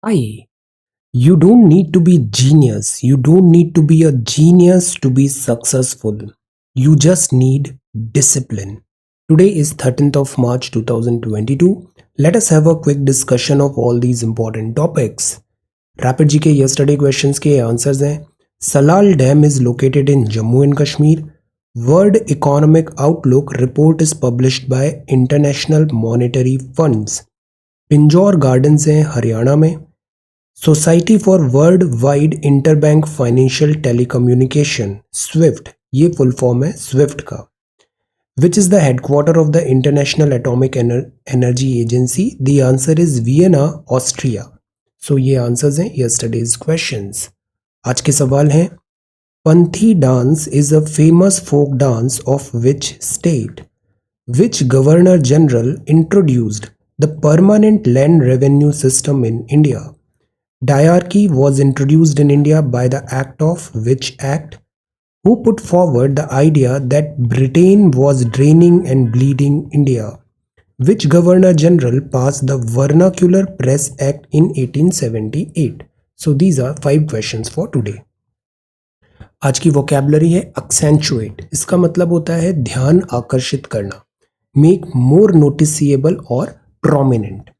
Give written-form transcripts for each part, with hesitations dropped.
Hi, you don't need to be genius. You don't need to be a genius to be successful. You just need discipline. Today is 13th of March 2022. Let us have a quick discussion of all these important topics. Rapid GK yesterday questions के answers हैं. Salal Dam is located in Jammu and Kashmir. World Economic Outlook report is published by International Monetary Funds. Pinjore gardens हैं हरियाणा में. Society for World Wide Interbank Financial Telecommunication SWIFT, ये full form है SWIFT का. Which is the headquarter of the International Atomic Energy Agency? The answer is Vienna, Austria. So ये answers हैं yesterday's questions. आज के सवाल हैं. Panthi dance is a famous folk dance of which state? Which governor general introduced the permanent land revenue system in India? Diarchy was introduced in India by the act of which act? Who put forward the idea that Britain was draining and bleeding India? Which Governor General passed the Vernacular Press Act in 1878? So these are 5 questions for today. आज की vocabulary है accentuate. इसका मतलब होता है ध्यान आकर्षित करना. Make more noticeable और prominent.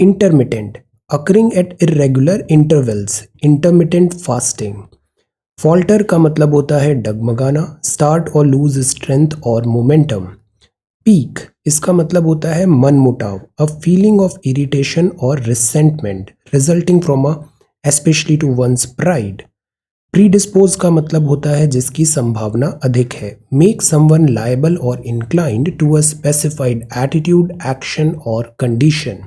Intermittent, occurring at irregular intervals, intermittent fasting. Falter का मतलब होता है डगमगाना, start or lose strength or momentum. Peak, इसका मतलब होता है मनमुटाव, a feeling of irritation or resentment resulting from a especially to one's pride. Predispose का मतलब होता है जिसकी संभावना अधिक है, make someone liable or inclined to a specified attitude, action or condition.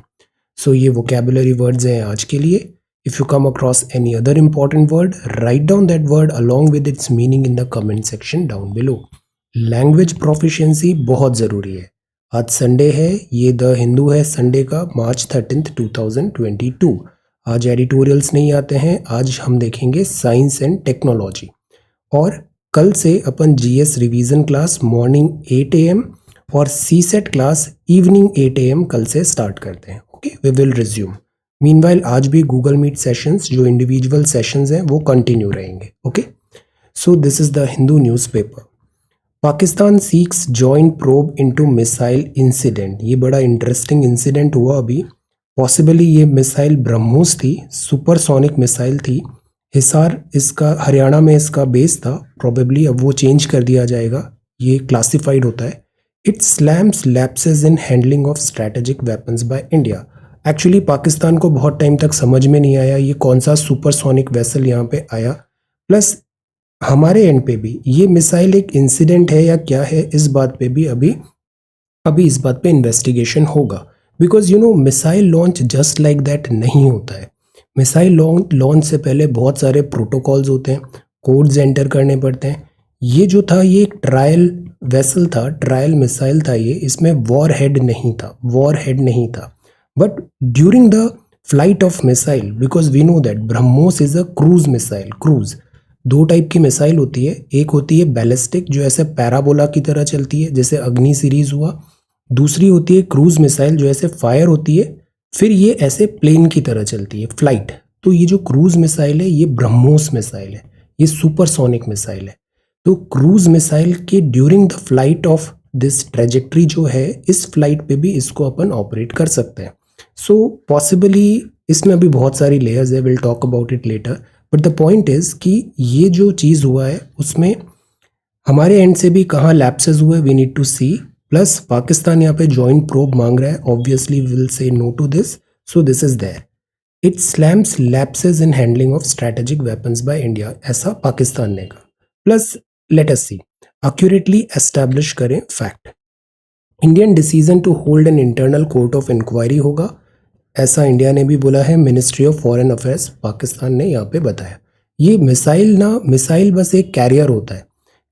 So ये vocabulary words हैं आज के लिए. If you come across any other important word, write down that word along with its meaning in the comment section down below. Language proficiency बहुत ज़रूरी है. आज Sunday है, ये द हिंदू है संडे का, मार्च 13, 2022. आज एडिटोरियल्स नहीं आते हैं, आज हम देखेंगे साइंस एंड टेक्नोलॉजी. और कल से अपन GS revision class morning 8 AM और CSET क्लास इवनिंग 8 AM कल से स्टार्ट करते हैं. Okay, we will resume. Meanwhile आज भी गूगल मीट सेशंस जो इंडिविजुअल सेशंस हैं वो कंटिन्यू रहेंगे. Okay, so this is the Hindu newspaper. Pakistan seeks joint probe into missile incident. ये बड़ा इंटरेस्टिंग इंसिडेंट हुआ अभी. पॉसिबली ये मिसाइल ब्रह्मोस थी, सुपरसोनिक मिसाइल थी. हिसार इसका हरियाणा में इसका बेस था. प्रोबेबली अब वो चेंज कर दिया जाएगा, ये क्लासिफाइड होता है. It slams lapses in handling of strategic weapons by India. Actually Pakistan को बहुत टाइम तक समझ में नहीं आया ये कौन सा सुपरसोनिक वेसल यहाँ पे आया. प्लस हमारे एंड पे भी ये मिसाइल एक इंसिडेंट है या क्या है, इस बात पे भी अभी इस बात पे इन्वेस्टिगेशन होगा. Because you know missile launch just like that नहीं होता है. मिसाइल लॉन्च से पहले बहुत सारे प्रोटोकॉल्स होते हैं, कोड्स एंटर करने पड़ते हैं. ये जो था ये एक ट्रायल वेसल था, ट्रायल मिसाइल था ये. इसमें वॉर हेड नहीं था. But during the flight of missile, because we know that BrahMos is a cruise missile. Cruise 2 type की मिसाइल होती है. एक होती है बैलिस्टिक जो ऐसे पैराबोला की तरह चलती है जैसे अग्नि सीरीज हुआ. दूसरी होती है क्रूज मिसाइल जो ऐसे फायर होती है, फिर ये ऐसे प्लेन की तरह चलती है, फ्लाइट. तो ये जो क्रूज मिसाइल है ये ब्रह्मोस मिसाइल है, ये सुपरसोनिक मिसाइल है. तो क्रूज मिसाइल के during the flight of this trajectory जो है, इस फ्लाइट पे भी इसको अपन ऑपरेट कर सकते हैं. सो पॉसिबली इसमें अभी बहुत सारी लेयर्स है, will talk about it later. But the point is कि ये जो चीज़ हुआ है उसमें हमारे एंड से भी कहाँ लैप्सेस हुए, we need to see. Plus Pakistan यहाँ पे जॉइंट प्रोब मांग रहा है. Obviously will say no to this. So this is there. It slams lapses in handling of strategic weapons by India, ऐसा पाकिस्तान ने कहा. Plus let us see, accurately establish करें fact. Indian decision to hold an internal court of inquiry होगा, ऐसा India ने भी बोला है. Ministry of foreign affairs Pakistan ने यहाँ पे बताया. ये मिसाइल बस एक कैरियर होता है.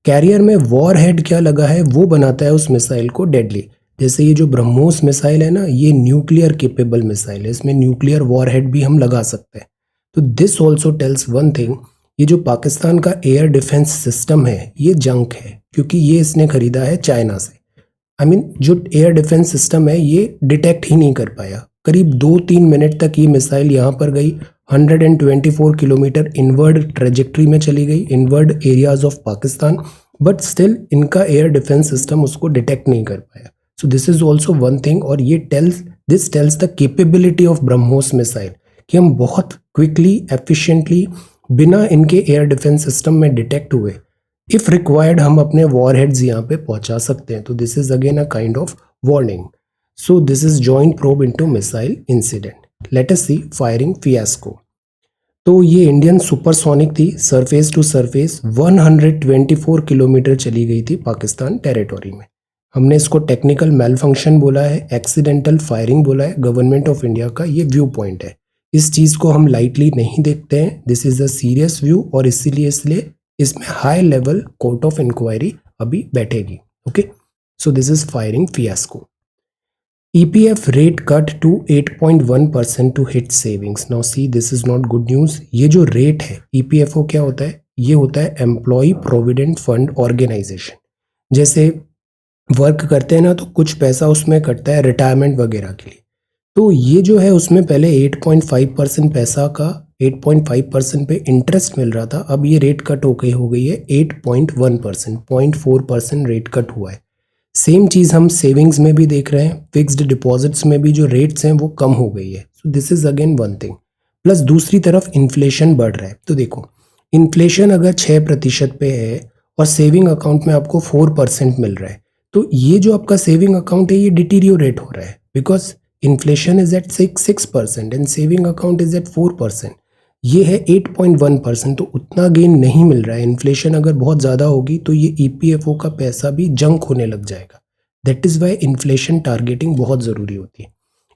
कैरियर में वॉर हेड क्या लगा है वो बनाता है उस मिसाइल को डेडली. जैसे ये जो ब्रह्मोस मिसाइल है ना, ये न्यूक्लियर केपेबल मिसाइल है, इसमें न्यूक्लियर वॉर हेड भी हम लगा सकते हैं. तो this also tells one thing, ये जो पाकिस्तान का एयर डिफेंस सिस्टम है ये जंक है, क्योंकि ये इसने खरीदा है चाइना से. जो एयर डिफेंस सिस्टम है ये डिटेक्ट ही नहीं कर पाया. करीब 2-3 मिनट तक ये मिसाइल यहाँ पर गई, 124 किलोमीटर इनवर्ड ट्रेजेक्ट्री में चली गई, inward areas of Pakistan, but still इनका एयर डिफेंस सिस्टम उसको डिटेक्ट नहीं कर पाया. सो this is also one thing, और ये this tells the capability of BrahMos missile कि हम बहुत क्विकली एफिशिएंटली बिना इनके एयर डिफेंस सिस्टम में डिटेक्ट हुए इफ रिक्वायर्ड हम अपने वॉर हेड्स यहाँ पे पहुंचा सकते हैं. तो this is again a kind of warning. So this is joint probe into missile incident. Let us see firing fiasco. तो ये इंडियन सुपरसोनिक थी, सरफेस टू सरफेस 124 किलोमीटर चली गई थी पाकिस्तान टेरिटोरी में. हमने इसको टेक्निकल मेल फंक्शन बोला है, एक्सीडेंटल फायरिंग बोला है. गवर्नमेंट ऑफ इंडिया का ये व्यू पॉइंट है. इस चीज़ को हम लाइटली नहीं देखते हैं. This is a serious view, और इसीलिए इसमें high level court of inquiry अभी बैठेगी. Okay, so this is firing fiasco. EPF rate cut to 8.1% to hit savings. Now see, this is not good news. ये जो रेट है, EPFO क्या होता है? ये होता है एम्प्लॉय प्रोविडेंट फंड ऑर्गेनाइजेशन. जैसे वर्क करते हैं ना, तो कुछ पैसा उसमें कटता है रिटायरमेंट वगैरह के लिए. तो ये जो है उसमें पहले 8.5% पैसा का 8.5% पे इंटरेस्ट मिल रहा था. अब ये रेट कट हो गई है 8.1%, 0.4% रेट कट हुआ है. सेम चीज़ हम सेविंग्स में भी देख रहे हैं. फिक्स्ड डिपॉजिट्स में भी जो रेट्स हैं वो कम हो गई है. So this is again one thing. Plus दूसरी तरफ इन्फ्लेशन बढ़ रहा है. तो देखो, इन्फ्लेशन अगर 6% पे है और सेविंग अकाउंट में आपको 4% मिल रहा है, तो ये जो आपका सेविंग अकाउंट है ये डिटीरियोरेट हो रहा है, because inflation is at 6% and saving account is at 4%. ये है 8.1%, तो उतना गेन नहीं मिल रहा है. इन्फ्लेशन अगर बहुत ज़्यादा होगी तो ये EPFO का पैसा भी जंक होने लग जाएगा. That is why inflation targeting बहुत ज़रूरी होती है.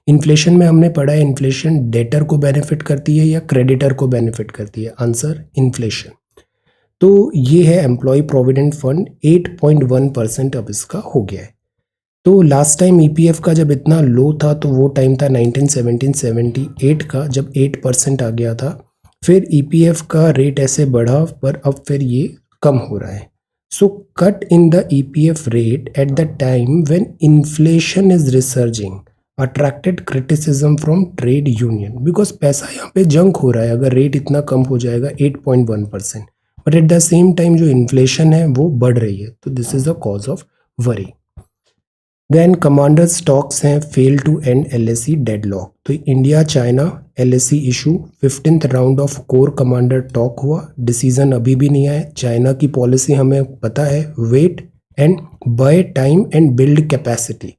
इन्फ्लेशन में हमने पढ़ा है इन्फ्लेशन डेटर को बेनिफिट करती है या क्रेडिटर को बेनिफिट करती है. Answer inflation. तो ये है एम्प्लॉय प्रोविडेंट फंड, 8.1% अब इसका हो गया है. तो लास्ट टाइम EPF का जब इतना लो था तो वो टाइम था 1978 का, जब 8% आ गया था. फिर EPF का रेट ऐसे बढ़ा, पर अब फिर ये कम हो रहा है. So cut in the EPF rate at the time when inflation is resurging attracted criticism from trade union, because पैसा यहाँ पे जंक हो रहा है अगर रेट इतना कम हो जाएगा 8.1%, but at the same time जो इन्फ्लेशन है वो बढ़ रही है. तो this is a cause of worry. Then commander talks हैं fail to end LAC deadlock. तो India China LAC issue 15th round of core commander talk हुआ. डिसीजन अभी भी नहीं आया. चाइना की पॉलिसी हमें पता है, wait and buy time and build capacity.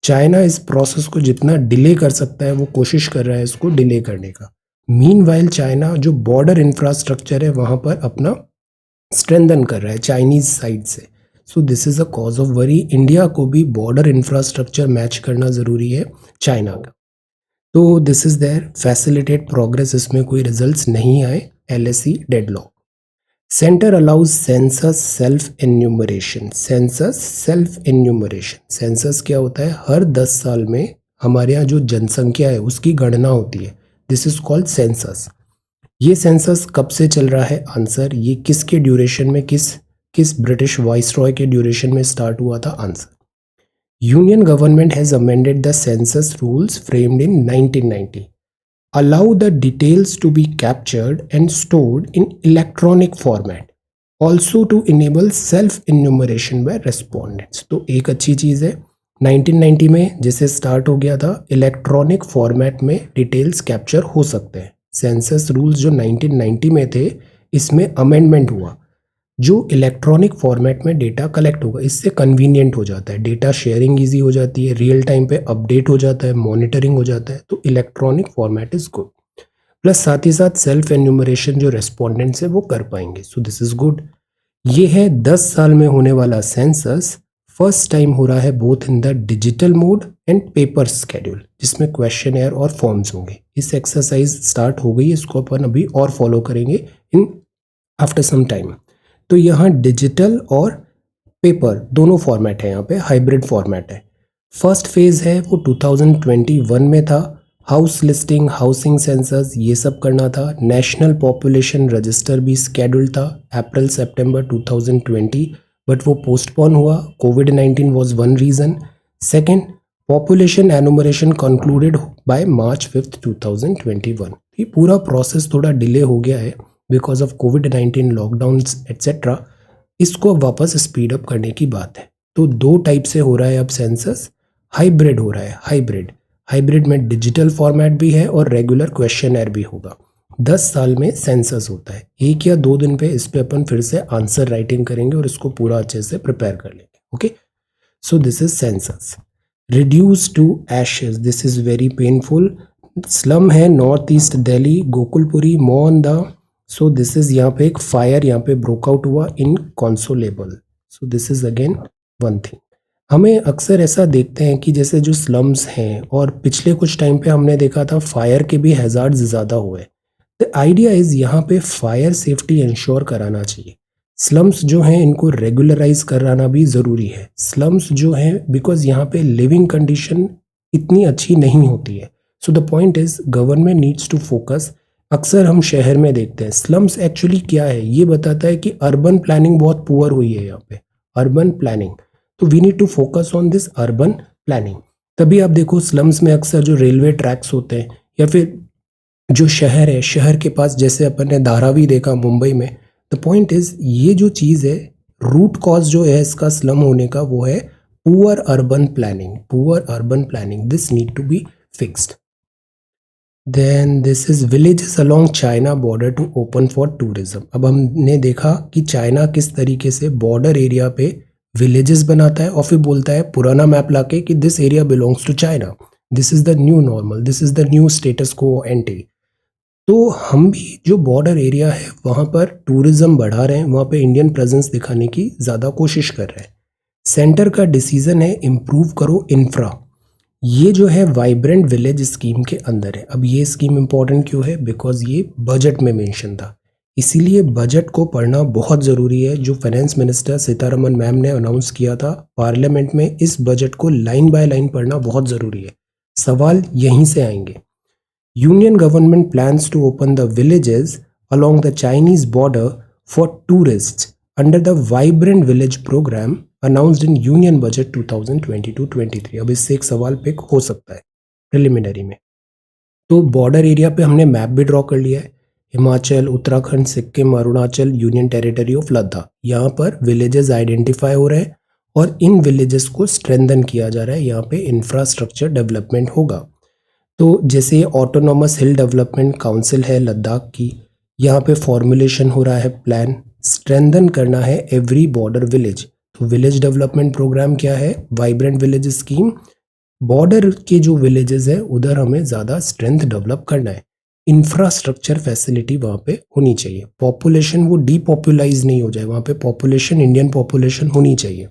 China इस प्रोसेस को जितना डिले कर सकता है वो कोशिश कर रहा है इसको डिले करने का. मीनवाइल चाइना जो बॉर्डर इंफ्रास्ट्रक्चर है वहाँ पर अपना स्ट्रेंथन कर रहा है चाइनीज साइड से. सो this is a cause of worry. India को भी बॉर्डर इंफ्रास्ट्रक्चर मैच करना ज़रूरी है चाइना का. तो this is there facilitate progress. इसमें कोई रिजल्ट्स नहीं आए. LAC deadlock. Centre allows census self enumeration. Census self enumeration. Census क्या होता है? हर 10 साल में हमारे यहाँ जो जनसंख्या है उसकी गणना होती है. This is called census. ये सेंसस कब से चल रहा है? आंसर, ये किसके ड्यूरेशन में, किस ब्रिटिश वाइसरॉय के ड्यूरेशन में स्टार्ट हुआ था? Answer, union government has amended the census rules framed in 1990. Allow the details to be captured and stored in electronic format, also to enable self-enumeration by respondents. तो एक अच्छी चीज़ है. 1990 में जैसे स्टार्ट हो गया था, इलेक्ट्रॉनिक फॉर्मेट में डिटेल्स कैप्चर हो सकते हैं. सेंसस रूल्स जो 1990 में थे, इसमें अमेंडमेंट हुआ. जो इलेक्ट्रॉनिक फॉर्मेट में डेटा कलेक्ट होगा, इससे कन्वीनियंट हो जाता है, डेटा शेयरिंग इजी हो जाती है, रियल टाइम पे अपडेट हो जाता है, मॉनिटरिंग हो जाता है. तो electronic format is good. Plus साथ ही साथ सेल्फ एन्यूमरेशन जो रेस्पोंडेंट्स है वो कर पाएंगे. सो दिस इज गुड. ये है 10 साल में होने वाला सेंसस. फर्स्ट टाइम हो रहा है both in the digital mode and paper schedule, जिसमें क्वेश्चन और फॉर्म्स होंगे. इस एक्सरसाइज स्टार्ट हो गई, इसको अपन अभी और फॉलो करेंगे इन आफ्टर सम टाइम. तो यहाँ डिजिटल और पेपर दोनों फॉर्मेट है. यहाँ पे हाइब्रिड फॉर्मेट है. फर्स्ट फेज है वो 2021 में था. हाउस लिस्टिंग, हाउसिंग सेंसस, ये सब करना था. नेशनल पॉपुलेशन रजिस्टर भी स्केड्यूल था अप्रैल सितंबर 2020, बट वो पोस्टपोन हुआ. COVID-19 was one reason. Second, population enumeration concluded by March 5 2021। ये पूरा प्रोसेस थोड़ा डिले हो गया है because of covid lockdown etcetera. इसको वापस स्पीड अप करने की बात है। तो दो टाइप से हो रहा है अब सेंसस। हाइब्रिड हो रहा है, हाइब्रिड में डिजिटल फॉर्मेट भी है और रेगुलर क्वेश्चनर भी होगा। 10 साल में सेंसस होता है। 1 या 2 दिन पे इस पे अपन फिर से आंसर राइटिंग करेंगे और इसको पूरा अच्छे से प्रिपेयर कर लेंगे। Okay, so this is census. Reduce to ashes, this is very painful. Slum है नॉर्थ ईस्ट दिल्ली, गोकुलपुरी, मोहनदा। सो दिस इज, यहाँ पे एक फायर यहाँ पे ब्रोकआउट हुआ, inconsolable. So this is again one thing. हमें अक्सर ऐसा देखते हैं कि जैसे जो स्लम्स हैं, और पिछले कुछ टाइम पे हमने देखा था फायर के भी हैजार्ड्स ज़्यादा हुए। द आइडिया इज यहाँ पे फायर सेफ्टी इंश्योर कराना चाहिए। स्लम्स जो हैं इनको रेगुलराइज कराना भी ज़रूरी है। स्लम्स जो हैं बिकॉज यहाँ पे लिविंग कंडीशन इतनी अच्छी नहीं होती है। So the point is government needs to focus. अक्सर हम शहर में देखते हैं, स्लम्स एक्चुअली क्या है ये बताता है कि अर्बन प्लानिंग बहुत पुअर हुई है यहाँ पे, अर्बन प्लानिंग। तो we need to focus on this urban planning. तभी आप देखो स्लम्स में अक्सर जो रेलवे ट्रैक्स होते हैं या फिर जो शहर है, शहर के पास जैसे अपन ने धारावी देखा मुंबई में। द पॉइंट इज ये जो चीज़ है, रूट कॉज जो है इसका स्लम होने का वो है poor urban planning, poor urban planning. This need to be fixed. Then this is villages along China border to open for tourism. अब हमने देखा कि चाइना किस तरीके से बॉर्डर एरिया पे विलेजेस बनाता है और फिर बोलता है पुराना मैप लाके कि this area belongs to China, this is the new normal, this is the new status quo anti. तो हम भी जो बॉर्डर एरिया है वहाँ पर टूरिज्म बढ़ा रहे हैं, वहाँ पे इंडियन प्रेजेंस दिखाने की ज़्यादा कोशिश कर रहे हैं। सेंटर का डिसीजन है इम्प्रूव करो इंफ्रा। ये जो है वाइब्रेंट विलेज स्कीम के अंदर है। अब ये स्कीम इंपॉर्टेंट क्यों है? बिकॉज ये बजट में मेंशन था, इसीलिए बजट को पढ़ना बहुत ज़रूरी है। जो फाइनेंस मिनिस्टर सीतारमन मैम ने अनाउंस किया था पार्लियामेंट में, इस बजट को लाइन बाय लाइन पढ़ना बहुत ज़रूरी है। सवाल यहीं से आएंगे। Union government plans to open the villages along the Chinese border for tourists under the Vibrant Village program announced in Union Budget 2022-23। अब इससे एक सवाल पिक हो सकता है प्रिलिमिनरी में। तो बॉर्डर एरिया पे हमने मैप भी ड्रॉ कर लिया है। Himachal, Uttarakhand, Sikkim, Arunachal, union territory of Ladakh, यहाँ पर विलेजेस आइडेंटिफाई हो रहे हैं और इन विलेजेस को स्ट्रेंथन किया जा रहा है। यहाँ पे इंफ्रास्ट्रक्चर डेवलपमेंट होगा। तो जैसे ऑटोनॉमस हिल डेवलपमेंट काउंसिल है लद्दाख की, यहाँ पे फॉर्मुलेशन हो रहा है प्लान, स्ट्रेंथन करना है एवरी बॉर्डर विलेज। तो विलेज डेवलपमेंट प्रोग्राम क्या है? Vibrant village scheme. बॉर्डर के जो विलेजेस है उधर हमें ज़्यादा स्ट्रेंथ डेवलप करना है। इंफ्रास्ट्रक्चर फैसिलिटी वहाँ पे होनी चाहिए। पॉपुलेशन वो डीपॉपुलाइज नहीं हो जाए, वहाँ पे पॉपुलेशन इंडियन पॉपुलेशन होनी चाहिए।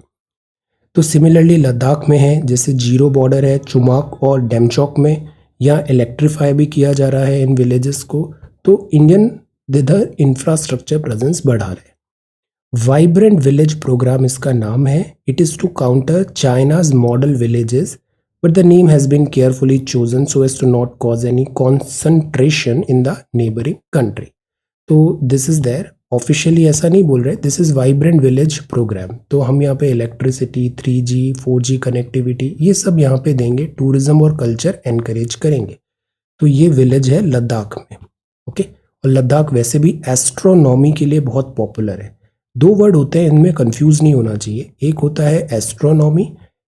तो सिमिलरली लद्दाख में है, जैसे जीरो बॉर्डर है चुमाक और डेमचौक में, यहाँ इलेक्ट्रीफाई भी किया जा रहा है इन विलेजेस को। तो इंडियन इधर इंफ्रास्ट्रक्चर प्रेजेंस बढ़ा रहे। वाइब्रेंट विलेज प्रोग्राम इसका नाम है। It is to counter China's model villages, but the name has been carefully chosen so as to not cause any concentration in the neighbouring country. तो this is there, officially ऐसा नहीं बोल रहे, this is vibrant village programme. तो हम यहाँ पे electricity, 3G 4G connectivity ये सब यहाँ पे देंगे, टूरिज्म और कल्चर एनकरेज करेंगे। तो ये विलेज है लद्दाख में। ओके, और लद्दाख वैसे भी एस्ट्रोनॉमी के लिए बहुत पॉपुलर है। दो वर्ड होते हैं, इनमें कंफ्यूज नहीं होना चाहिए। एक होता है एस्ट्रोनॉमी,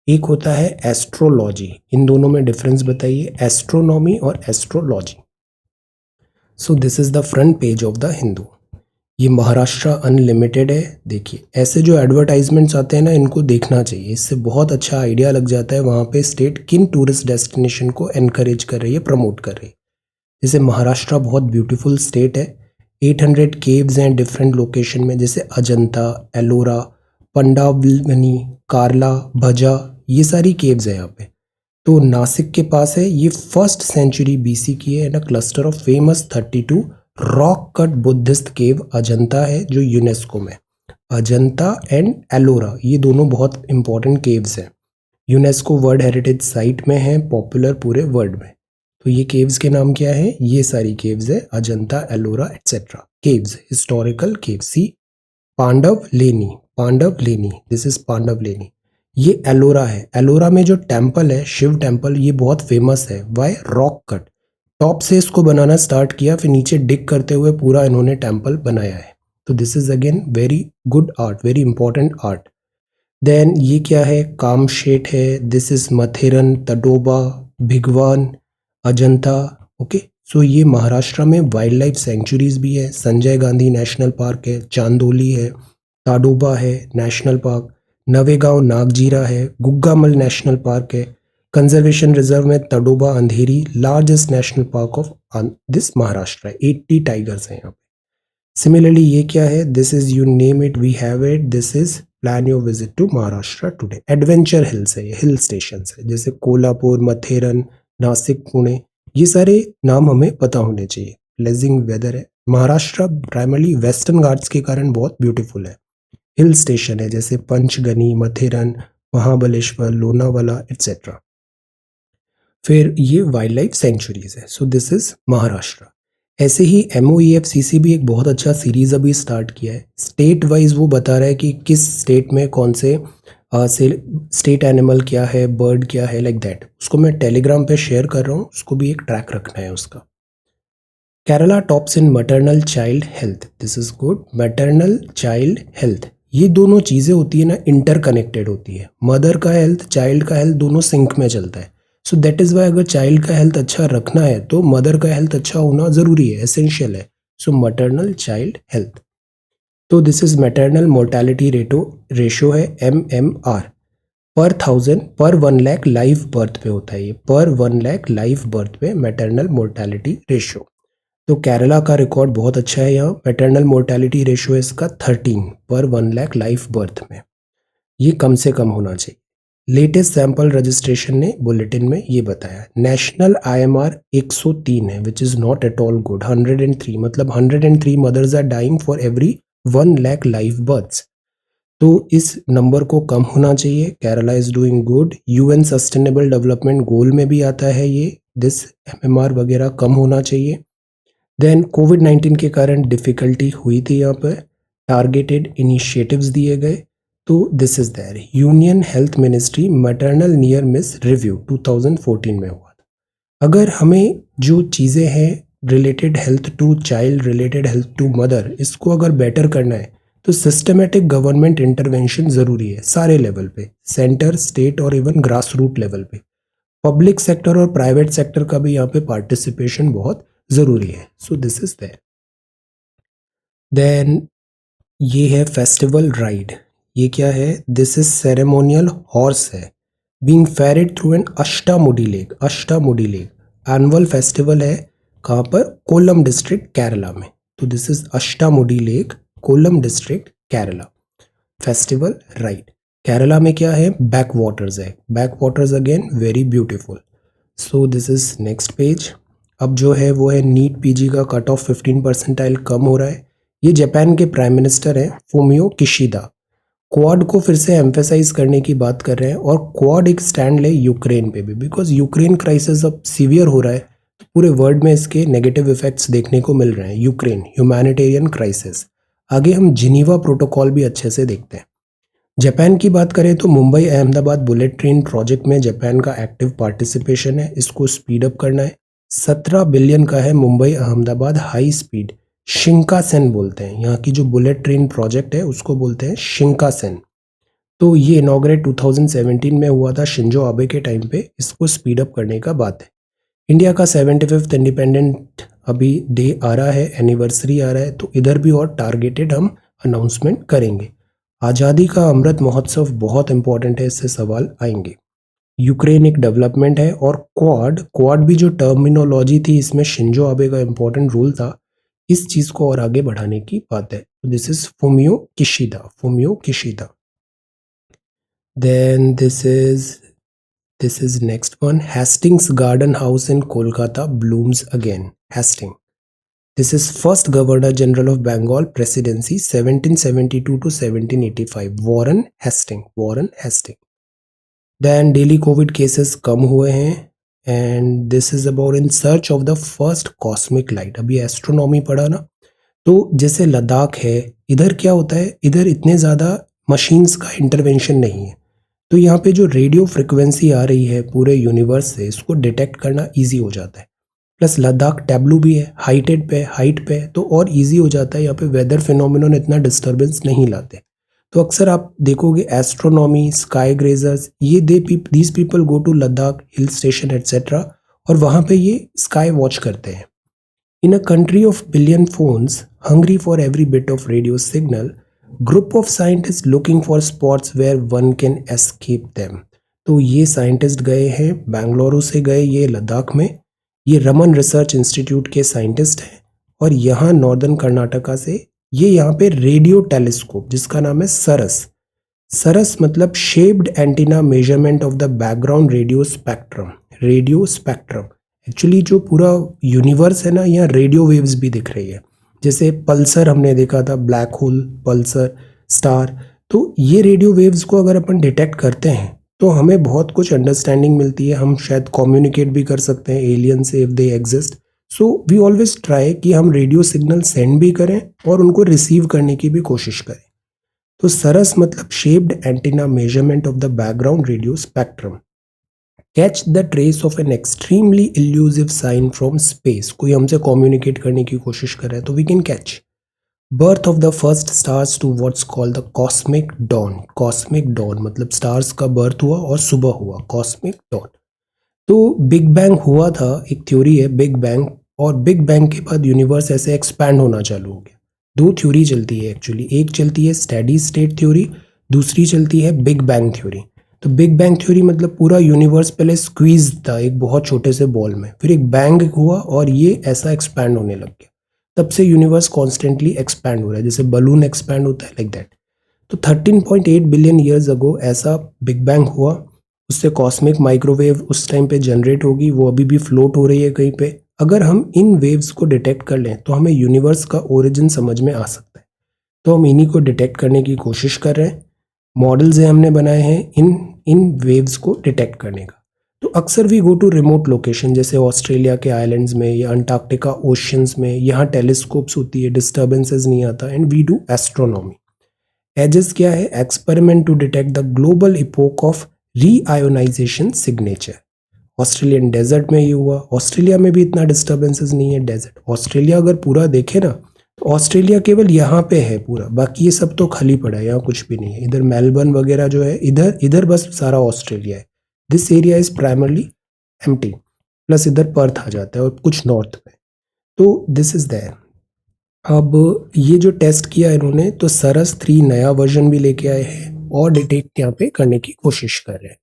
एक होता है एस्ट्रोलॉजी। इन दोनों में डिफरेंस बताइए, एस्ट्रोनॉमी और astrology. So this is the front page of the Hindu. ये महाराष्ट्र अनलिमिटेड है। देखिए ऐसे जो एडवर्टाइजमेंट्स आते हैं ना, इनको देखना चाहिए, इससे बहुत अच्छा आइडिया लग जाता है वहाँ पे स्टेट किन टूरिस्ट डेस्टिनेशन को एनकरेज कर रही है, प्रमोट कर रही है। जैसे महाराष्ट्र बहुत ब्यूटीफुल स्टेट है, 800 केव्स हैं डिफरेंट लोकेशन में, जैसे अजंता, एलोरा, पंडावनी, कार्ला, भजा, ये सारी केव्स हैं यहाँ पे। तो नासिक के पास है, ये 1st सेंचुरी BC की है, and a cluster of famous 32 rock cut Buddhist cave Ajanta है जो यूनेस्को में। अजंता एंड एलोरा ये दोनों बहुत इंपॉर्टेंट केव्स हैं, यूनेस्को वर्ल्ड हेरिटेज साइट में हैं, पॉपुलर पूरे वर्ल्ड में। तो ये केव्स के नाम क्या है? ये सारी केव्स है, Ajanta, Ellora etcetera caves, historical caves. See Pandav Leni, Pandav लेनी, दिस इज पांडव लेनी। ये एलोरा है। एलोरा में जो टेम्पल है, शिव टेम्पल, ये बहुत फेमस है। वाई? Rock cut. टॉप से इसको बनाना स्टार्ट किया, फिर नीचे डिग करते हुए पूरा इन्होंने टेम्पल बनाया है। तो this is again very good art, very important art. Then ये क्या है? कामशेट है। This is Matheran, Tadoba, Bhigwan, Ajanta. Okay, so ये महाराष्ट्र में वाइल्ड लाइफ सेंचुरीज भी है। संजय गांधी नेशनल पार्क है, चांदोली है, ताडोबा है नेशनल पार्क, नवेगांव नागजीरा है, गुग्गामल नेशनल पार्क है। कंजर्वेशन रिजर्व में Tadoba Andhari, largest national park of this Maharashtra है। 80 टाइगर्स हैं यहाँ पे। सिमिलरली ये क्या है? This is you name it, we have it, this is plan your visit to Maharashtra today. Adventure hills है, ये हिल स्टेशन है, जैसे कोल्हापुर, मथेरन, नासिक, पुणे, ये सारे नाम हमें पता होने चाहिए। प्लेजिंग वेदर है। महाराष्ट्र प्राइमरली वेस्टर्न घाट्स के कारण बहुत ब्यूटीफुल है। हिल स्टेशन है जैसे पंचगनी, मथेरन, महाबलेश्वर, लोनावाला एटसेट्रा। फिर ये वाइल्ड लाइफ सेंचुरीज है। So this is Maharashtra. ऐसे ही MOEFCC भी एक बहुत अच्छा सीरीज अभी स्टार्ट किया है। स्टेट वाइज वो बता रहा है कि किस स्टेट में कौन से स्टेट एनिमल क्या है, बर्ड क्या है, लाइक दैट। उसको मैं टेलीग्राम पे शेयर कर रहा हूँ, उसको भी एक ट्रैक रखना है उसका। Kerala tops in maternal child health, this is good. Maternal child health, ये दोनों चीज़ें होती है ना, इंटरकनेक्टेड होती है। मदर का हेल्थ, चाइल्ड का हेल्थ, दोनों सिंक में चलता है। सो दैट इज़ वाई अगर चाइल्ड का हेल्थ अच्छा रखना है तो मदर का हेल्थ अच्छा होना ज़रूरी है, एसेंशियल है। सो मैटरनल चाइल्ड हेल्थ। तो this is maternal mortality ratio है, MMR, पर 1000 पर 1 लाख लाइव बर्थ पे होता है ये। पर 1 लाख लाइव बर्थ पे मैटरनल मोर्टेलिटी रेशो। तो केरला का रिकॉर्ड बहुत अच्छा है यहाँ। मैटरनल मोर्टेलिटी रेशो है इसका 13 पर 1 लाख लाइफ बर्थ में। ये कम से कम होना चाहिए। लेटेस्ट सैंपल रजिस्ट्रेशन ने बुलेटिन में ये बताया। नेशनल IMR 103 है, which is not at all good. 103 मतलब 103 mothers are dying for every 1 lakh life births. तो इस नंबर को कम होना चाहिए। Kerala is doing good. UN sustainable development goal में भी आता है ये, दिस MMR वगैरह कम होना चाहिए। देन कोविड-19 के कारण डिफ़िकल्टी हुई थी यहाँ पर। टारगेटेड इनिशिएटिव्स दिए गए। तो this is there. Union health ministry maternal near miss review 2014 में हुआ था। अगर हमें जो चीज़ें हैं related health to child, related health to mother, इसको अगर बेटर करना है तो सिस्टमेटिक गवर्नमेंट इंटरवेंशन ज़रूरी है सारे लेवल पे, सेंटर, स्टेट और इवन ग्रास रूट लेवल पे। पब्लिक सेक्टर और प्राइवेट सेक्टर का भी यहाँ पे पार्टिसिपेशन बहुत ज़रूरी है। So this is there. Then ये है फेस्टिवल राइड। ये क्या है? दिस इज सेरेमोनियल हॉर्स है, being ferried through an Ashtamudi lake. Ashtamudi lake annual festival है। कहाँ पर? कोल्लम डिस्ट्रिक्ट, केरला में। तो this is Ashtamudi lake, Kollam district, Kerala. Festival ride. Kerala में क्या है? बैक वाटर्स है। Back waters again very beautiful. So this is next page. अब जो है वो है नीट PG का कट ऑफ 15 परसेंटाइल कम हो रहा है। ये जापान के प्राइम मिनिस्टर हैं फूमियो किशिदा। क्वाड को फिर से एम्फेसाइज करने की बात कर रहे हैं और क्वाड एक स्टैंड ले यूक्रेन पे भी, बिकॉज यूक्रेन क्राइसिस अब सीवियर हो रहा है तो पूरे वर्ल्ड में इसके नेगेटिव इफेक्ट्स देखने को मिल रहे हैं। Ukraine humanitarian crisis. आगे हम जिनीवा प्रोटोकॉल भी अच्छे से देखते हैं। जापान की बात करें तो Mumbai Ahmedabad bullet train project में जापान का एक्टिव पार्टिसिपेशन है, इसको स्पीड अप करना है। 17 बिलियन का है मुंबई अहमदाबाद हाई स्पीड, शिंकासेन बोलते हैं। यहाँ की जो बुलेट ट्रेन प्रोजेक्ट है उसको बोलते हैं शिंकासेन। तो ये इनॉग्रेट 2017 में हुआ था शिंजो आबे के टाइम पे। इसको स्पीड अप करने का बात है। इंडिया का 75th इंडिपेंडेंट अभी डे आ रहा है, एनिवर्सरी आ रहा है, तो इधर भी और टारगेटेड हम अनाउंसमेंट करेंगे। आज़ादी का अमृत महोत्सव बहुत इंपॉर्टेंट है, इससे सवाल आएंगे। यूक्रेन एक डेवलपमेंट है। और क्वाड, क्वाड भी जो टर्मिनोलॉजी थी इसमें शिंजो आबे का इंपॉर्टेंट रोल था। इस चीज को और आगे बढ़ाने की बात है। This is Fumio Kishida, Fumio Kishida. Then this is next one. Hastings garden house in Kolkata blooms again. Hasting, this is first governor general of Bengal presidency 1772 to 1785, Warren Hasting, Warren Hasting. Then daily Covid cases कम हुए हैं। And this is about in search of the first cosmic light. अभी astronomy पढ़ा ना, तो जैसे लद्दाख है, इधर क्या होता है, इधर इतने ज़्यादा मशीन्स का इंटरवेंशन नहीं है। तो यहाँ पे जो रेडियो फ्रिक्वेंसी आ रही है पूरे यूनिवर्स से, इसको डिटेक्ट करना ईजी हो जाता है। प्लस लद्दाख टैब्लू भी है, हाइट पे तो और इजी हो जाता है। यहाँ पे वेदर फिनोमिनन इतना डिस्टर्बेंस नहीं लाते। तो अक्सर आप देखोगे एस्ट्रोनॉमी, स्काई ग्रेजर्स, ये these people go to Ladakh hill station etcetera, और वहाँ पे ये स्काई वॉच करते हैं। In a country of billion phones hungry for every bit of radio signal, group of scientist looking for spots where one can escape them. तो ये scientist गए हैं, बेंगलुरु से गए ये लद्दाख में। ये रमन रिसर्च इंस्टीट्यूट के साइंटिस्ट हैं, और यहाँ नॉर्दर्न कर्नाटका से ये यहाँ पे रेडियो टेलीस्कोप जिसका नाम है सरस, सरस मतलब shaped antenna measurement of the background radio spectrum. Radio spectrum actually जो पूरा यूनिवर्स है ना, यहाँ रेडियो वेव्स भी दिख रही है। जैसे पल्सर हमने देखा था, ब्लैक होल, पल्सर, स्टार। तो ये रेडियो वेव्स को अगर अपन डिटेक्ट करते हैं तो हमें बहुत कुछ अंडरस्टैंडिंग मिलती है। हम शायद कम्युनिकेट भी कर सकते हैं एलियन से if they exist. So we always try कि हम रेडियो सिग्नल सेंड भी करें और उनको रिसीव करने की भी कोशिश करें। तो सरस मतलब shaped antenna measurement of the background radio spectrum, catch the trace of an extremely elusive sign from space. कोई हमसे कम्युनिकेट करने की कोशिश कर रहा है तो we can catch. Birth of the first stars to what's called the cosmic dawn. Cosmic dawn मतलब स्टार्स का बर्थ हुआ और सुबह हुआ, कॉस्मिक डॉन। तो बिग बैंग हुआ था, एक थ्योरी है बिग बैंग, और बिग बैंग के बाद यूनिवर्स ऐसे एक्सपैंड होना चालू हो गया। दो थ्योरी चलती है एक्चुअली, एक चलती है स्टेडी स्टेट थ्योरी, दूसरी चलती है बिग बैंग थ्योरी। तो बिग बैंग थ्योरी मतलब पूरा यूनिवर्स पहले स्क्वीज था एक बहुत छोटे से बॉल में, फिर एक बैंग हुआ और ये ऐसा एक्सपैंड होने लग गया। तब से यूनिवर्स कॉन्स्टेंटली एक्सपैंड हो रहा है, जैसे बलून एक्सपैंड होता है, लाइक दैट। तो 13.8 बिलियन ईयर्स अगो ऐसा बिग बैंग हुआ। उससे कॉस्मिक माइक्रोवेव उस टाइम पे जनरेट होगी, वो अभी भी फ्लोट हो रही है कहीं पे। अगर हम इन वेव्स को डिटेक्ट कर लें तो हमें यूनिवर्स का ओरिजिन समझ में आ सकता है। तो हम इन्हीं को डिटेक्ट करने की कोशिश कर रहे हैं। मॉडल्स हैं हमने बनाए हैं इन इन वेव्स को डिटेक्ट करने का। तो अक्सर we go to remote location, जैसे ऑस्ट्रेलिया के आइलैंड्स में या अंटार्कटिका ओशियंस में। यहाँ टेलीस्कोप्स होती है, डिस्टर्बेंसेस नहीं आता, and we do astronomy. EDGES क्या है? Experiment to detect the global epoch of reionization signature. Australian desert में ये हुआ। ऑस्ट्रेलिया में भी इतना डिस्टर्बेंसेस नहीं है, डेजर्ट। ऑस्ट्रेलिया अगर पूरा देखे ना तो ऑस्ट्रेलिया केवल यहाँ पे है पूरा, बाकी ये सब तो खाली पड़ा है, यहाँ कुछ भी नहीं है। इधर मेलबर्न वगैरह जो है, इधर इधर बस सारा ऑस्ट्रेलिया है। This area is primarily empty, plus इधर पर्थ आ जाता है और कुछ नॉर्थ में। तो दिस इज देयर। अब ये जो टेस्ट किया इन्होंने, तो सरस 3 नया वर्जन भी लेके आए हैं और डिटेक्ट यहाँ पे करने की कोशिश कर रहे हैं।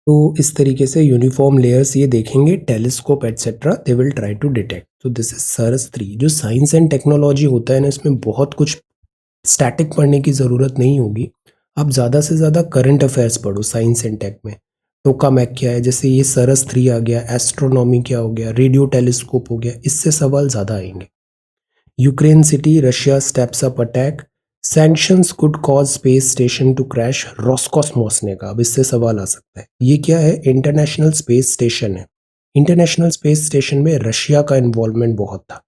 तो इस तरीके से यूनिफॉर्म लेयर्स ये देखेंगे, telescope etcetera they will try to detect. तो दिस इज सरस 3। जो साइंस एंड टेक्नोलॉजी होता है ना, इसमें बहुत कुछ स्टैटिक पढ़ने की ज़रूरत नहीं होगी। आप ज़्यादा से ज़्यादा करंट अफेयर्स पढ़ो साइंस एंड टेक में। टोकामैक क्या है, जैसे ये सरस 3 आ गया, एस्ट्रोनॉमी क्या हो गया, रेडियो टेलीस्कोप हो गया, इससे सवाल ज़्यादा आएंगे। Ukraine city, Russia steps up attack, sanctions could cause space station to crash, Roscosmos ने कहा। अब इससे सवाल आ सकता है। ये क्या है? इंटरनेशनल स्पेस स्टेशन है। इंटरनेशनल स्पेस स्टेशन में रशिया का इन्वॉल्वमेंट बहुत था।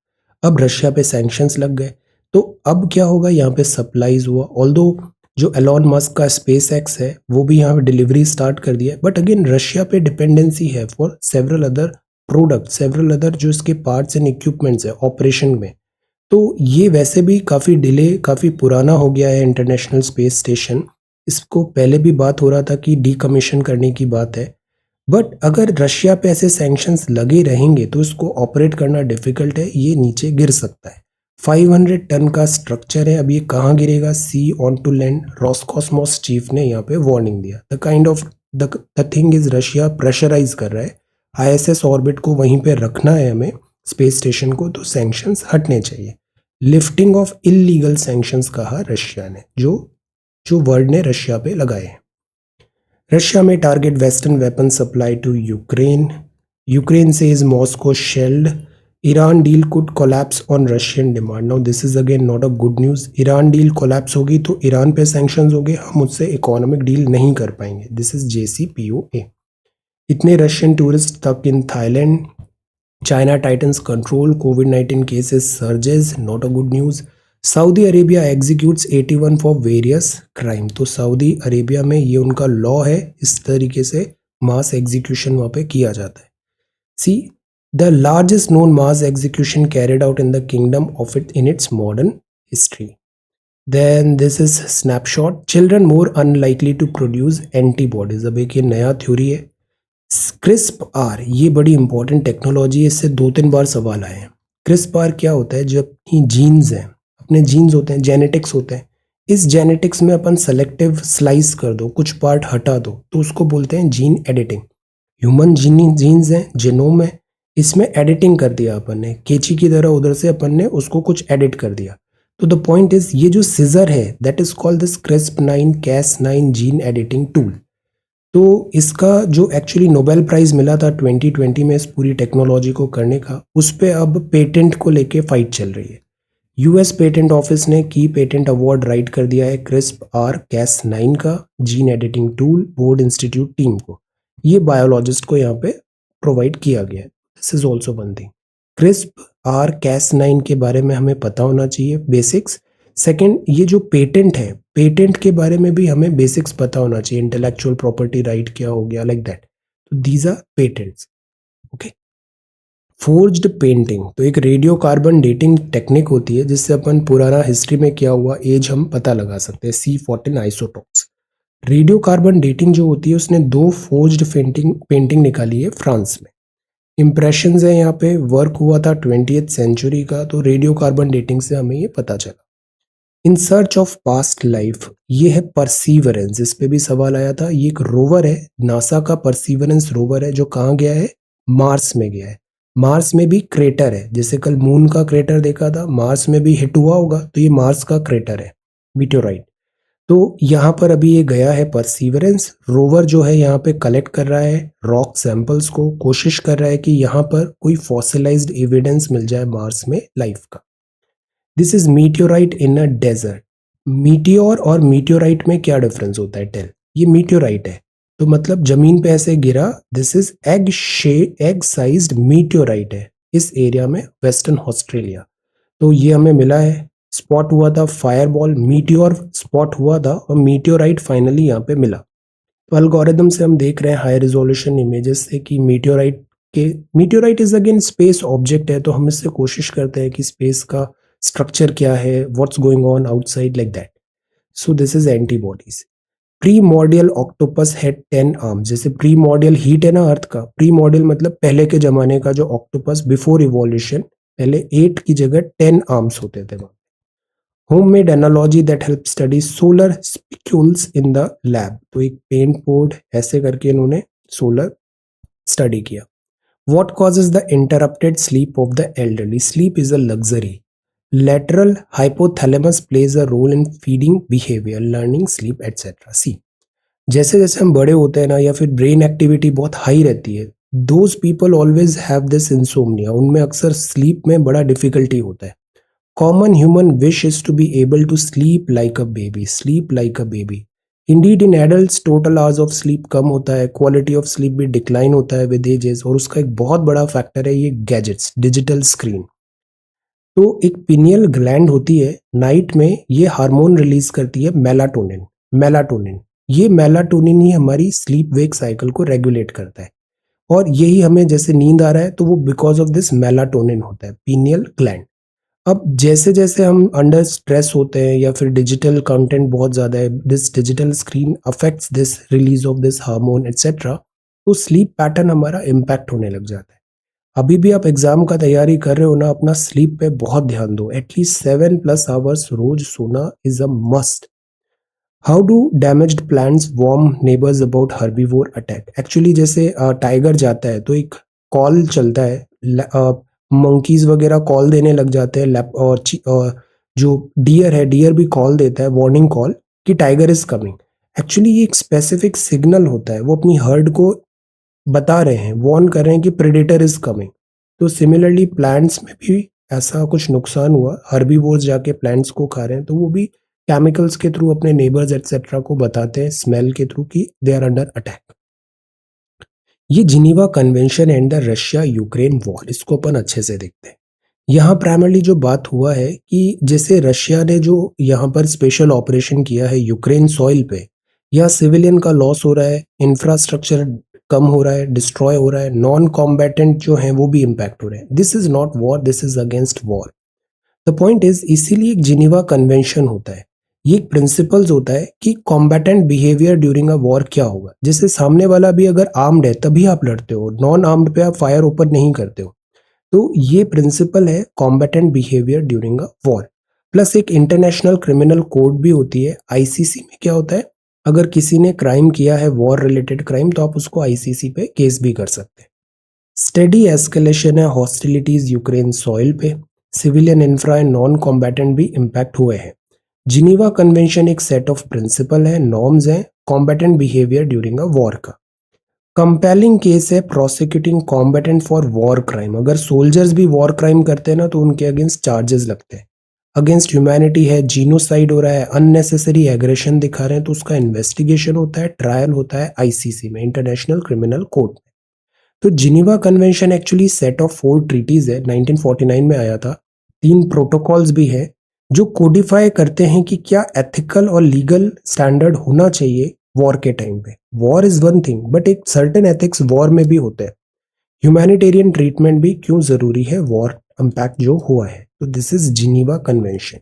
अब रशिया पे सैंक्शंस लग गए, तो अब क्या होगा? यहाँ पे सप्लाईज हुआ। ऑल्दो जो एलॉन मस्क का स्पेस एक्स है वो भी यहाँ पे डिलीवरी स्टार्ट कर दिया है, बट अगेन रशिया पे डिपेंडेंसी है for several other product, several other जो इसके पार्ट्स एंड इक्विपमेंट्स है ऑपरेशन में। तो ये वैसे भी काफ़ी डिले, काफ़ी पुराना हो गया है इंटरनेशनल स्पेस स्टेशन। इसको पहले भी बात हो रहा था कि डीकमीशन करने की बात है, बट अगर रशिया पे ऐसे सैंक्शंस लगे रहेंगे तो इसको ऑपरेट करना डिफिकल्ट है, ये नीचे गिर सकता है। 500 टन का स्ट्रक्चर है, अब ये कहाँ गिरेगा? Sea on to land. Roscosmos chief ने यहाँ पे वार्निंग दिया। The kind of the thing is Russia pressurise कर रहा है आईएसएस ऑर्बिट को, वहीं पे रखना है हमें स्पेस स्टेशन को, तो सैंक्शंस हटने चाहिए। लिफ्टिंग ऑफ इलीगल सैंक्शंस कहा रशिया ने, जो वर्ड ने रशिया पे लगाए हैं। रशिया में target western weapon supply to Ukraine. Ukraine says Moscow shelled. Iran deal could collapse on Russian demand. Now this is again not a good news. Iran deal collapse होगी तो Iran पे sanctions हो गए, हम उससे economic deal नहीं कर पाएंगे। This is JCPOA। इतने रशियन टूरिस्ट तक in Thailand. China tightens control, COVID-19 cases surges, not a good news. Saudi Arabia executes 81 for various crime. तो सऊदी अरेबिया में ये उनका लॉ है, इस तरीके से मास एग्जीक्यूशन वहाँ पे किया जाता है। See the largest known mass execution carried out in the kingdom of it in its modern history. Then this is snapshot, children more unlikely to produce antibodies. अब एक ये नया थ्योरी है, क्रिस्प आर, ये बड़ी इंपॉर्टेंट टेक्नोलॉजी है, इससे 2-3 बार सवाल आए हैं। क्रिस्प आर क्या होता है, जो अपनी जीन्स हैं, अपने जीन्स होते हैं, जेनेटिक्स होते हैं, इस जेनेटिक्स में अपन सेलेक्टिव स्लाइस कर दो, कुछ पार्ट हटा दो, तो उसको बोलते हैं जीन एडिटिंग। ह्यूमन जीन्स हैं, जीनोम है, इसमें एडिटिंग कर दिया अपन ने, केची की तरह उधर से अपन ने उसको कुछ एडिट कर दिया। तो द पॉइंट इज, ये जो सिजर है that is called this CRISPR cas9 gene editing tool. तो इसका जो एक्चुअली नोबेल प्राइज मिला था 2020 में इस पूरी टेक्नोलॉजी को करने का, उस पे अब पेटेंट को लेके फाइट चल रही है। यूएस पेटेंट ऑफिस ने की पेटेंट अवार्ड राइट कर दिया है क्रिस्प आर cas9 का gene editing tool board institute team को। ये बायोलॉजिस्ट को यहाँ पे प्रोवाइड किया गया है। This is also one thing, CRISPR cas9 के बारे में हमें पता होना चाहिए, बेसिक्स। सेकंड, ये जो पेटेंट है, पेटेंट के बारे में भी हमें बेसिक्स पता होना चाहिए, इंटेलेक्चुअल प्रॉपर्टी राइट क्या हो गया, लाइक दैट। तो these are patents, okay. Forged painting, तो एक रेडियो कार्बन डेटिंग टेक्निक होती है जिससे अपन पुराना हिस्ट्री में क्या हुआ एज हम पता लगा सकते हैं, C14 isotopes. Radio carbon dating जो होती है उसने 2 फोर्ज्ड पेंटिंग निकाली है फ्रांस में। इम्प्रेशंस है यहाँ पे, वर्क हुआ था 20th सेंचुरी का, तो रेडियो कार्बन डेटिंग से हमें ये पता चला। इन सर्च ऑफ पास्ट लाइफ, ये है परसीवरेंस, इस पे भी सवाल आया था। ये एक रोवर है, नासा का परसीवरेंस रोवर है, जो कहाँ गया है, मार्स में गया है। मार्स में भी क्रेटर है, जैसे कल मून का क्रेटर देखा था, मार्स में भी हिट हुआ होगा, तो ये मार्स का क्रेटर है, मीटेओराइट। तो यहाँ पर अभी ये गया है परसीवरेंस रोवर, जो है यहाँ पे कलेक्ट कर रहा है रॉक सैंपल्स को, कोशिश कर रहा है कि यहाँ पर कोई फॉसिलाइज्ड एविडेंस मिल जाए मार्स में लाइफ का। This is meteorite in a desert. Meteor और मीटियोराइट में क्या डिफरेंस होता है, टेल। ये मीटियोराइट है तो मतलब जमीन पे ऐसे गिरा, this is egg sized meteorite है इस एरिया में, वेस्टर्न ऑस्ट्रेलिया। तो ये हमें मिला है, स्पॉट हुआ था, फायरबॉल मीटियोर स्पॉट हुआ था और मीटियोराइट फाइनली यहाँ पे मिला। तो एल्गोरिदम से हम देख रहे हैं हाई रिजोल्यूशन इमेजेस से कि meteorite is again space object है, तो हम इससे कोशिश करते हैं कि स्पेस का स्ट्रक्चर क्या है, what's going on outside, like that. So this is antibodies. Primordial octopus had 10 arms. जैसे प्रीमॉर्डियल हीट है ना अर्थ का, प्रीमॉर्डियल मतलब पहले के जमाने का जो ऑक्टोपस बिफोर इवोल्यूशन, पहले 8 की जगह 10 आर्म्स होते थे वहां। Homemade analogy that help study solar spicules in the lab. तो एक पेंट बोर्ड ऐसे करके इन्होंने सोलर स्टडी किया। What causes the interrupted sleep of the elderly? Sleep is a luxury. Lateral hypothalamus plays a role in feeding behavior, learning, sleep, etc. See, जैसे जैसे हम बड़े होते हैं ना, या फिर ब्रेन एक्टिविटी बहुत हाई रहती है, those people always have this insomnia, उनमें अक्सर स्लीप में बड़ा डिफिकल्टी होता है। Common human wish is to be able to sleep like a baby, sleep like a baby. Indeed in adults total hours of sleep कम होता है, quality of sleep भी डिक्लाइन होता है विद एजेस, और उसका एक बहुत बड़ा फैक्टर है ये गैजेट्स, डिजिटल स्क्रीन। तो एक पिनियल ग्लैंड होती है, नाइट में ये हार्मोन रिलीज करती है मेलाटोनिन। मेलाटोनिन, ये मेलाटोनिन ही हमारी स्लीप वेक साइकिल को रेगुलेट करता है, और यही हमें जैसे नींद आ रहा है तो वो बिकॉज ऑफ दिस मेलाटोनिन होता है, पिनियल ग्लैंड। अब जैसे जैसे हम अंडर स्ट्रेस होते हैं या फिर डिजिटल कंटेंट बहुत ज़्यादा है, this digital screen affects this release of this hormone etcetera, तो स्लीप पैटर्न हमारा इम्पैक्ट होने लग जाता है। अभी भी आप एग्जाम का तैयारी कर रहे हो ना, अपना स्लीप पे बहुत ध्यान दो, एटलीस्ट 7+ आवर्स रोज सोना is a must. How do damaged plants warm neighbours about herbivore attack? Actually जैसे टाइगर जाता है तो एक कॉल चलता है, मंकीज वगैरह कॉल देने लग जाते हैं, और जो डियर है, डियर भी कॉल देता है, वार्निंग कॉल कि टाइगर इज कमिंग। एक्चुअली ये एक स्पेसिफिक सिग्नल होता है, वो अपनी हर्ड को बता रहे हैं, वार्न कर रहे हैं कि प्रेडेटर इज कमिंग। तो सिमिलरली प्लांट्स में भी ऐसा कुछ नुकसान हुआ, हर्बीवोर्स जाके प्लांट्स को खा रहे हैं, तो वो भी केमिकल्स के थ्रू अपने नेबर्स एटसेट्रा को बताते हैं, स्मेल के थ्रू, कि दे आर अंडर अटैक। ये Geneva convention and the Russia Ukraine war, इसको अपन अच्छे से देखते हैं। यहाँ प्राइमरली जो बात हुआ है कि जैसे रशिया ने जो यहाँ पर स्पेशल ऑपरेशन किया है यूक्रेन सॉइल पे, या सिविलियन का लॉस हो रहा है, इंफ्रास्ट्रक्चर कम हो रहा है, डिस्ट्रॉय हो रहा है, नॉन कॉम्बैटेंट जो हैं वो भी इम्पैक्ट हो रहे हैं। This is not war, this is against war. The point is, इसीलिए एक जिनीवा कन्वेंशन होता है। ये एक प्रिंसिपल्स होता है कि combatant behaviour during a war क्या होगा। जैसे सामने वाला भी अगर आर्म्ड है तभी आप लड़ते हो, नॉन आर्म्ड पे आप फायर ओपन नहीं करते हो। तो ये प्रिंसिपल है combatant behaviour during a war. Plus एक इंटरनेशनल क्रिमिनल कोड भी होती है। आईसीसी में क्या होता है, अगर किसी ने क्राइम किया है वॉर रिलेटेड क्राइम, तो आप उसको आईसीसी पे केस भी कर सकते हैं। स्टेडी एस्केलेशन है हॉस्टिलिटीज यूक्रेन सॉइल पे, civilian infra and non combatant भी इम्पैक्ट हुए हैं। जिनीवा कन्वेंशन एक सेट ऑफ प्रिंसिपल है, नॉर्म्स हैं combatant behaviour during a war का। कंपेलिंग केस है prosecuting combatant for war crime. अगर सोल्जर्स भी वॉर क्राइम करते हैं ना तो उनके अगेंस्ट चार्जेस लगते हैं। अगेंस्ट ह्यूमैनिटी है, जीनोसाइड हो रहा है, अननेसेसरी एग्रेशन दिखा रहे हैं, तो उसका इन्वेस्टिगेशन होता है, ट्रायल होता है आईसीसी में, इंटरनेशनल क्रिमिनल कोर्ट में। तो Geneva Convention actually set of 4 treaties है, 1949 में आया था। 3 प्रोटोकॉल्स भी है जो कोडिफाई करते हैं कि क्या एथिकल और लीगल स्टैंडर्ड होना चाहिए वॉर के टाइम पे। War is one thing, but एक सर्टेन एथिक्स वॉर में भी होते हैं। ह्यूमैनिटेरियन ट्रीटमेंट भी क्यों जरूरी है वॉर इम्पैक्ट जो हुआ है। तो this is Geneva convention.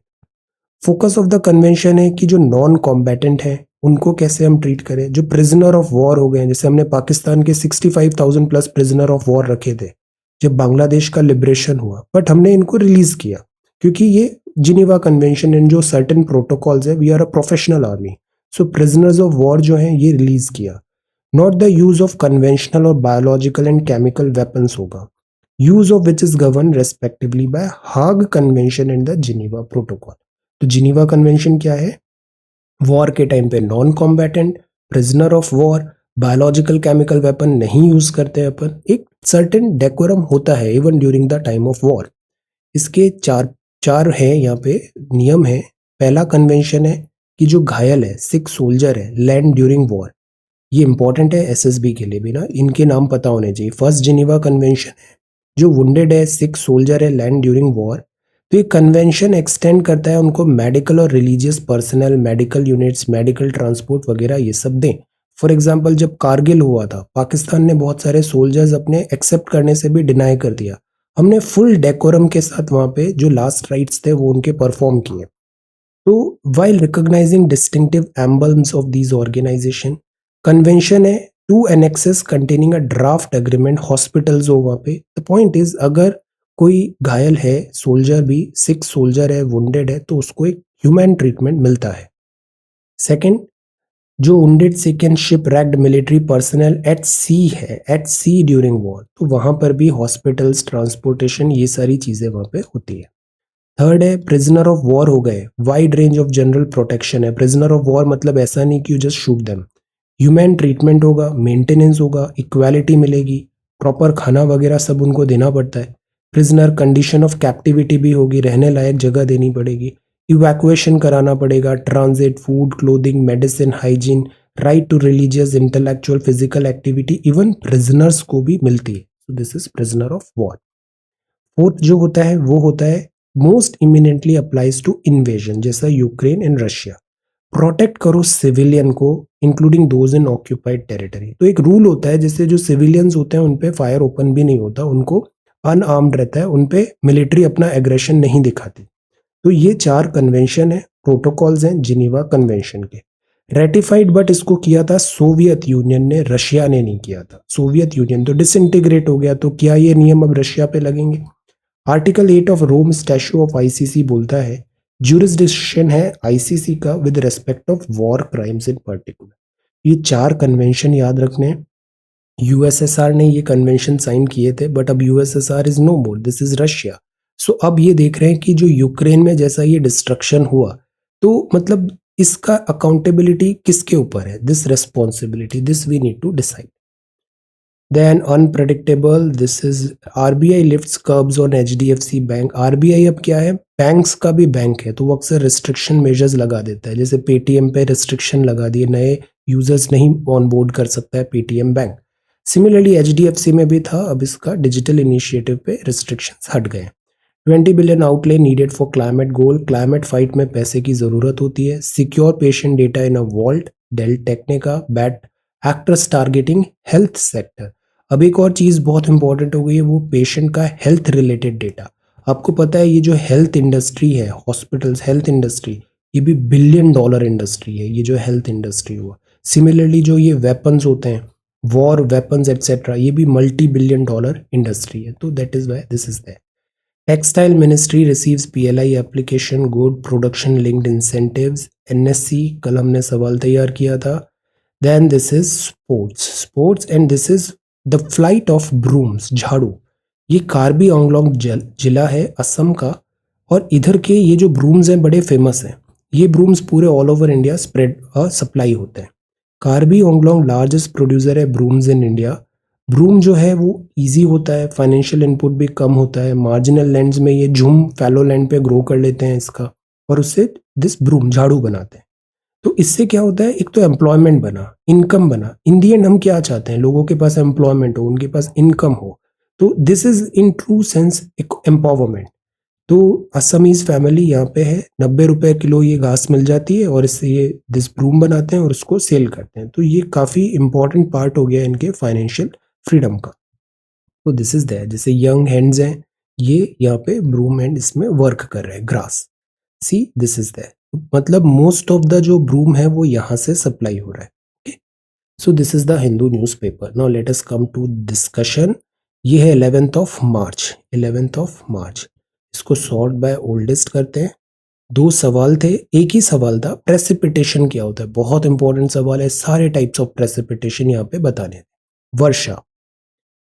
Focus of the convention है कि जो नॉन कॉम्बैटेंट है उनको कैसे हम ट्रीट करें। जो प्रिजनर ऑफ वॉर हो गए हैं, जैसे हमने पाकिस्तान के 65,000 प्लस प्रिजनर ऑफ वॉर रखे थे जब बांग्लादेश का लिबरेशन हुआ, बट हमने इनको रिलीज किया क्योंकि ये जिनीवा कन्वेंशन एंड जो सर्टेन प्रोटोकॉल्स है, we are a professional army, so prisoners of war जो हैं ये रिलीज किया। Not the use of conventional और बायोलॉजिकल एंड केमिकल वेपन्स होगा, use of which is govern respectively by Hague convention and the Geneva protocol. तो Geneva convention क्या है, war के टाइम पे non combatant, prisoner of war, biological chemical weapon नहीं use करते अपन, एक सर्टेन डेकोरम होता है even during the time of war. इसके चार चार है यहाँ पे नियम है। पहला कन्वेंशन है कि जो घायल है, सिक सोल्जर है, लैंड ड्यूरिंग वॉर। ये इंपॉर्टेंट है एसएसबी के लिए भी ना, इनके नाम पता होने चाहिए। फर्स्ट जिनीवा कन्वेंशन है, जो वुंडेड है, सिक सोल्जर है, लैंड ड्यूरिंग वॉर। तो ये कन्वेंशन एक्सटेंड करता है उनको मेडिकल और religious personal, medical units, medical transport वगैरह ये सब दें। फॉर एग्जाम्पल जब कारगिल हुआ था, पाकिस्तान ने बहुत सारे सोल्जर्स अपने एक्सेप्ट करने से भी डिनाई कर दिया। हमने फुल डेकोरम के साथ वहां पे जो लास्ट राइट्स थे वो उनके परफॉर्म किए। तो while recognizing distinctive emblems of these organization, convention है two annexes containing a draft agreement hospitals हो वहाँ पे। द पॉइंट इज, अगर कोई घायल है, सोल्जर भी सिक सोल्जर है, वुंडेड है, तो उसको एक ह्यूमन ट्रीटमेंट मिलता है। सेकंड, जो wounded sick and shipwrecked military personnel at sea है, एट सी ड्यूरिंग वॉर, तो वहां पर भी हॉस्पिटल्स, ट्रांसपोर्टेशन, ये सारी चीजें वहां पे होती है। थर्ड है प्रिजनर ऑफ वॉर हो गए, wide range of general protection है। प्रिजनर ऑफ वॉर मतलब ऐसा नहीं कि you just shoot them, human treatment होगा, मेंटेनेंस होगा, इक्वालिटी मिलेगी, प्रॉपर खाना वगैरह सब उनको देना पड़ता है। प्रिजनर कंडीशन ऑफ कैप्टिविटी भी होगी, रहने लायक जगह देनी पड़ेगी, इवैक्यूएशन कराना पड़ेगा, transit, food, clothing, medicine, hygiene, right to religious, intellectual, physical activity even prisoners को भी मिलती है। So this is prisoner of war. Fourth जो होता है वो होता है most eminently applies to invasion, जैसा यूक्रेन एंड रशिया। प्रोटेक्ट करो सिविलियन को including those in occupied territory. तो एक रूल होता है जैसे जो सिविलियंस होते हैं उन पे फायर ओपन भी नहीं होता, उनको अनआर्म्ड रहता है, उन पे मिलिट्री अपना एग्रेशन नहीं दिखाती। तो ये 4 कन्वेंशन है, प्रोटोकॉल्स हैं जिनीवा कन्वेंशन के। रेटिफाइड बट इसको किया था सोवियत यूनियन ने, रशिया ने नहीं किया था। सोवियत यूनियन तो डिसइंटीग्रेट हो गया, तो क्या ये नियम अब रशिया पे लगेंगे। Article 8 of Rome statute of ICC बोलता है ज्यूरिसडिक्शन है आईसीसी का with respect of war crimes in particular. ये 4 कन्वेंशन याद रखने हैं। यूएसएसआर ने ये कन्वेंशन साइन किए थे, बट अब USSR is no more, this is Russia. So अब ये देख रहे हैं कि जो यूक्रेन में जैसा ये डिस्ट्रक्शन हुआ, तो मतलब इसका अकाउंटेबिलिटी किसके ऊपर है, this responsibility, this we need to decide. Then unpredictable, this is RBI lifts curbs on HDFC bank. RBI अब क्या है, बैंक्स का भी बैंक है, तो वो अक्सर रिस्ट्रिक्शन मेजर्स लगा देता है। जैसे पेटीएम पे रिस्ट्रिक्शन लगा दिए, नए यूजर्स नहीं ऑन बोर्ड कर सकता है पेटीएम बैंक। सिमिलरली एचडीएफसी में भी था, अब इसका डिजिटल इनिशिएटिव पे रिस्ट्रिक्शंस हट गए। 20 billion outlay needed for climate goal, climate fight में पैसे की जरूरत होती है। Secure patient data in a vault, Dell Technica, bad actors targeting health sector. अब एक और चीज बहुत इंपॉर्टेंट हो गई है, वो पेशेंट का हेल्थ रिलेटेड डेटा। आपको पता है ये जो हेल्थ इंडस्ट्री है, हॉस्पिटल्स हेल्थ इंडस्ट्री, ये भी बिलियन डॉलर इंडस्ट्री है, ये जो हेल्थ इंडस्ट्री हुआ। सिमिलरली जो ये वेपन्स होते हैं, वॉर वेपन्स एटसेट्रा, ये भी मल्टी बिलियन डॉलर इंडस्ट्री है। तो that is why this is that. Textile ministry receives PLI application, good production linked incentives. NSC, कल हमने सवाल तैयार किया था। Then this is sports and this is the flight of brooms, झाड़ू। ये कार्बी आंगलोंग जिला है असम का, और इधर के ये जो ब्रूम्स हैं बड़े फेमस हैं। ये ब्रूम्स पूरे all over India spread supply होते हैं। कार्बी आंगलोंग लार्जेस्ट प्रोड्यूसर है ब्रूम्स इन इंडिया। ब्रूम जो है वो इजी होता है, फाइनेंशियल इनपुट भी कम होता है, मार्जिनल लैंड्स में ये झूम फैलो लैंड पे ग्रो कर लेते हैं इसका, और उससे दिस ब्रूम झाड़ू बनाते हैं। तो इससे क्या होता है, एक तो एम्प्लॉयमेंट बना, इनकम बना। इन दी एंड हम क्या चाहते हैं, लोगों के पास एम्प्लॉयमेंट हो, उनके पास इनकम हो। तो this is in true sense एक एम्पावरमेंट। तो असमीज फैमिली यहाँ पे है, 90 रुपए किलो ये घास मिल जाती है, और इससे ये दिस ब्रूम बनाते हैं और उसको सेल करते हैं। तो ये काफी इंपॉर्टेंट पार्ट हो गया इनके फाइनेंशियल फ्रीडम का। तो दिस इज दैट। जैसे यंग हैंड्स हैं, ये यहाँ पे ब्रूम हैंड इसमें वर्क कर रहे हैं, grass. See this is that, मतलब मोस्ट ऑफ द जो ब्रूम है वो यहाँ से सप्लाई हो रहा है। So this is the Hindu newspaper. Now let us come to discussion. ये है 11th of March, 11th of March. इसको सॉर्ट बाय ओल्डेस्ट करते हैं। दो सवाल थे, एक ही सवाल था, प्रेसिपिटेशन क्या होता है, बहुत इंपॉर्टेंट सवाल है, सारे टाइप्स ऑफ प्रेसिपिटेशन यहाँ पे बताने। वर्षा,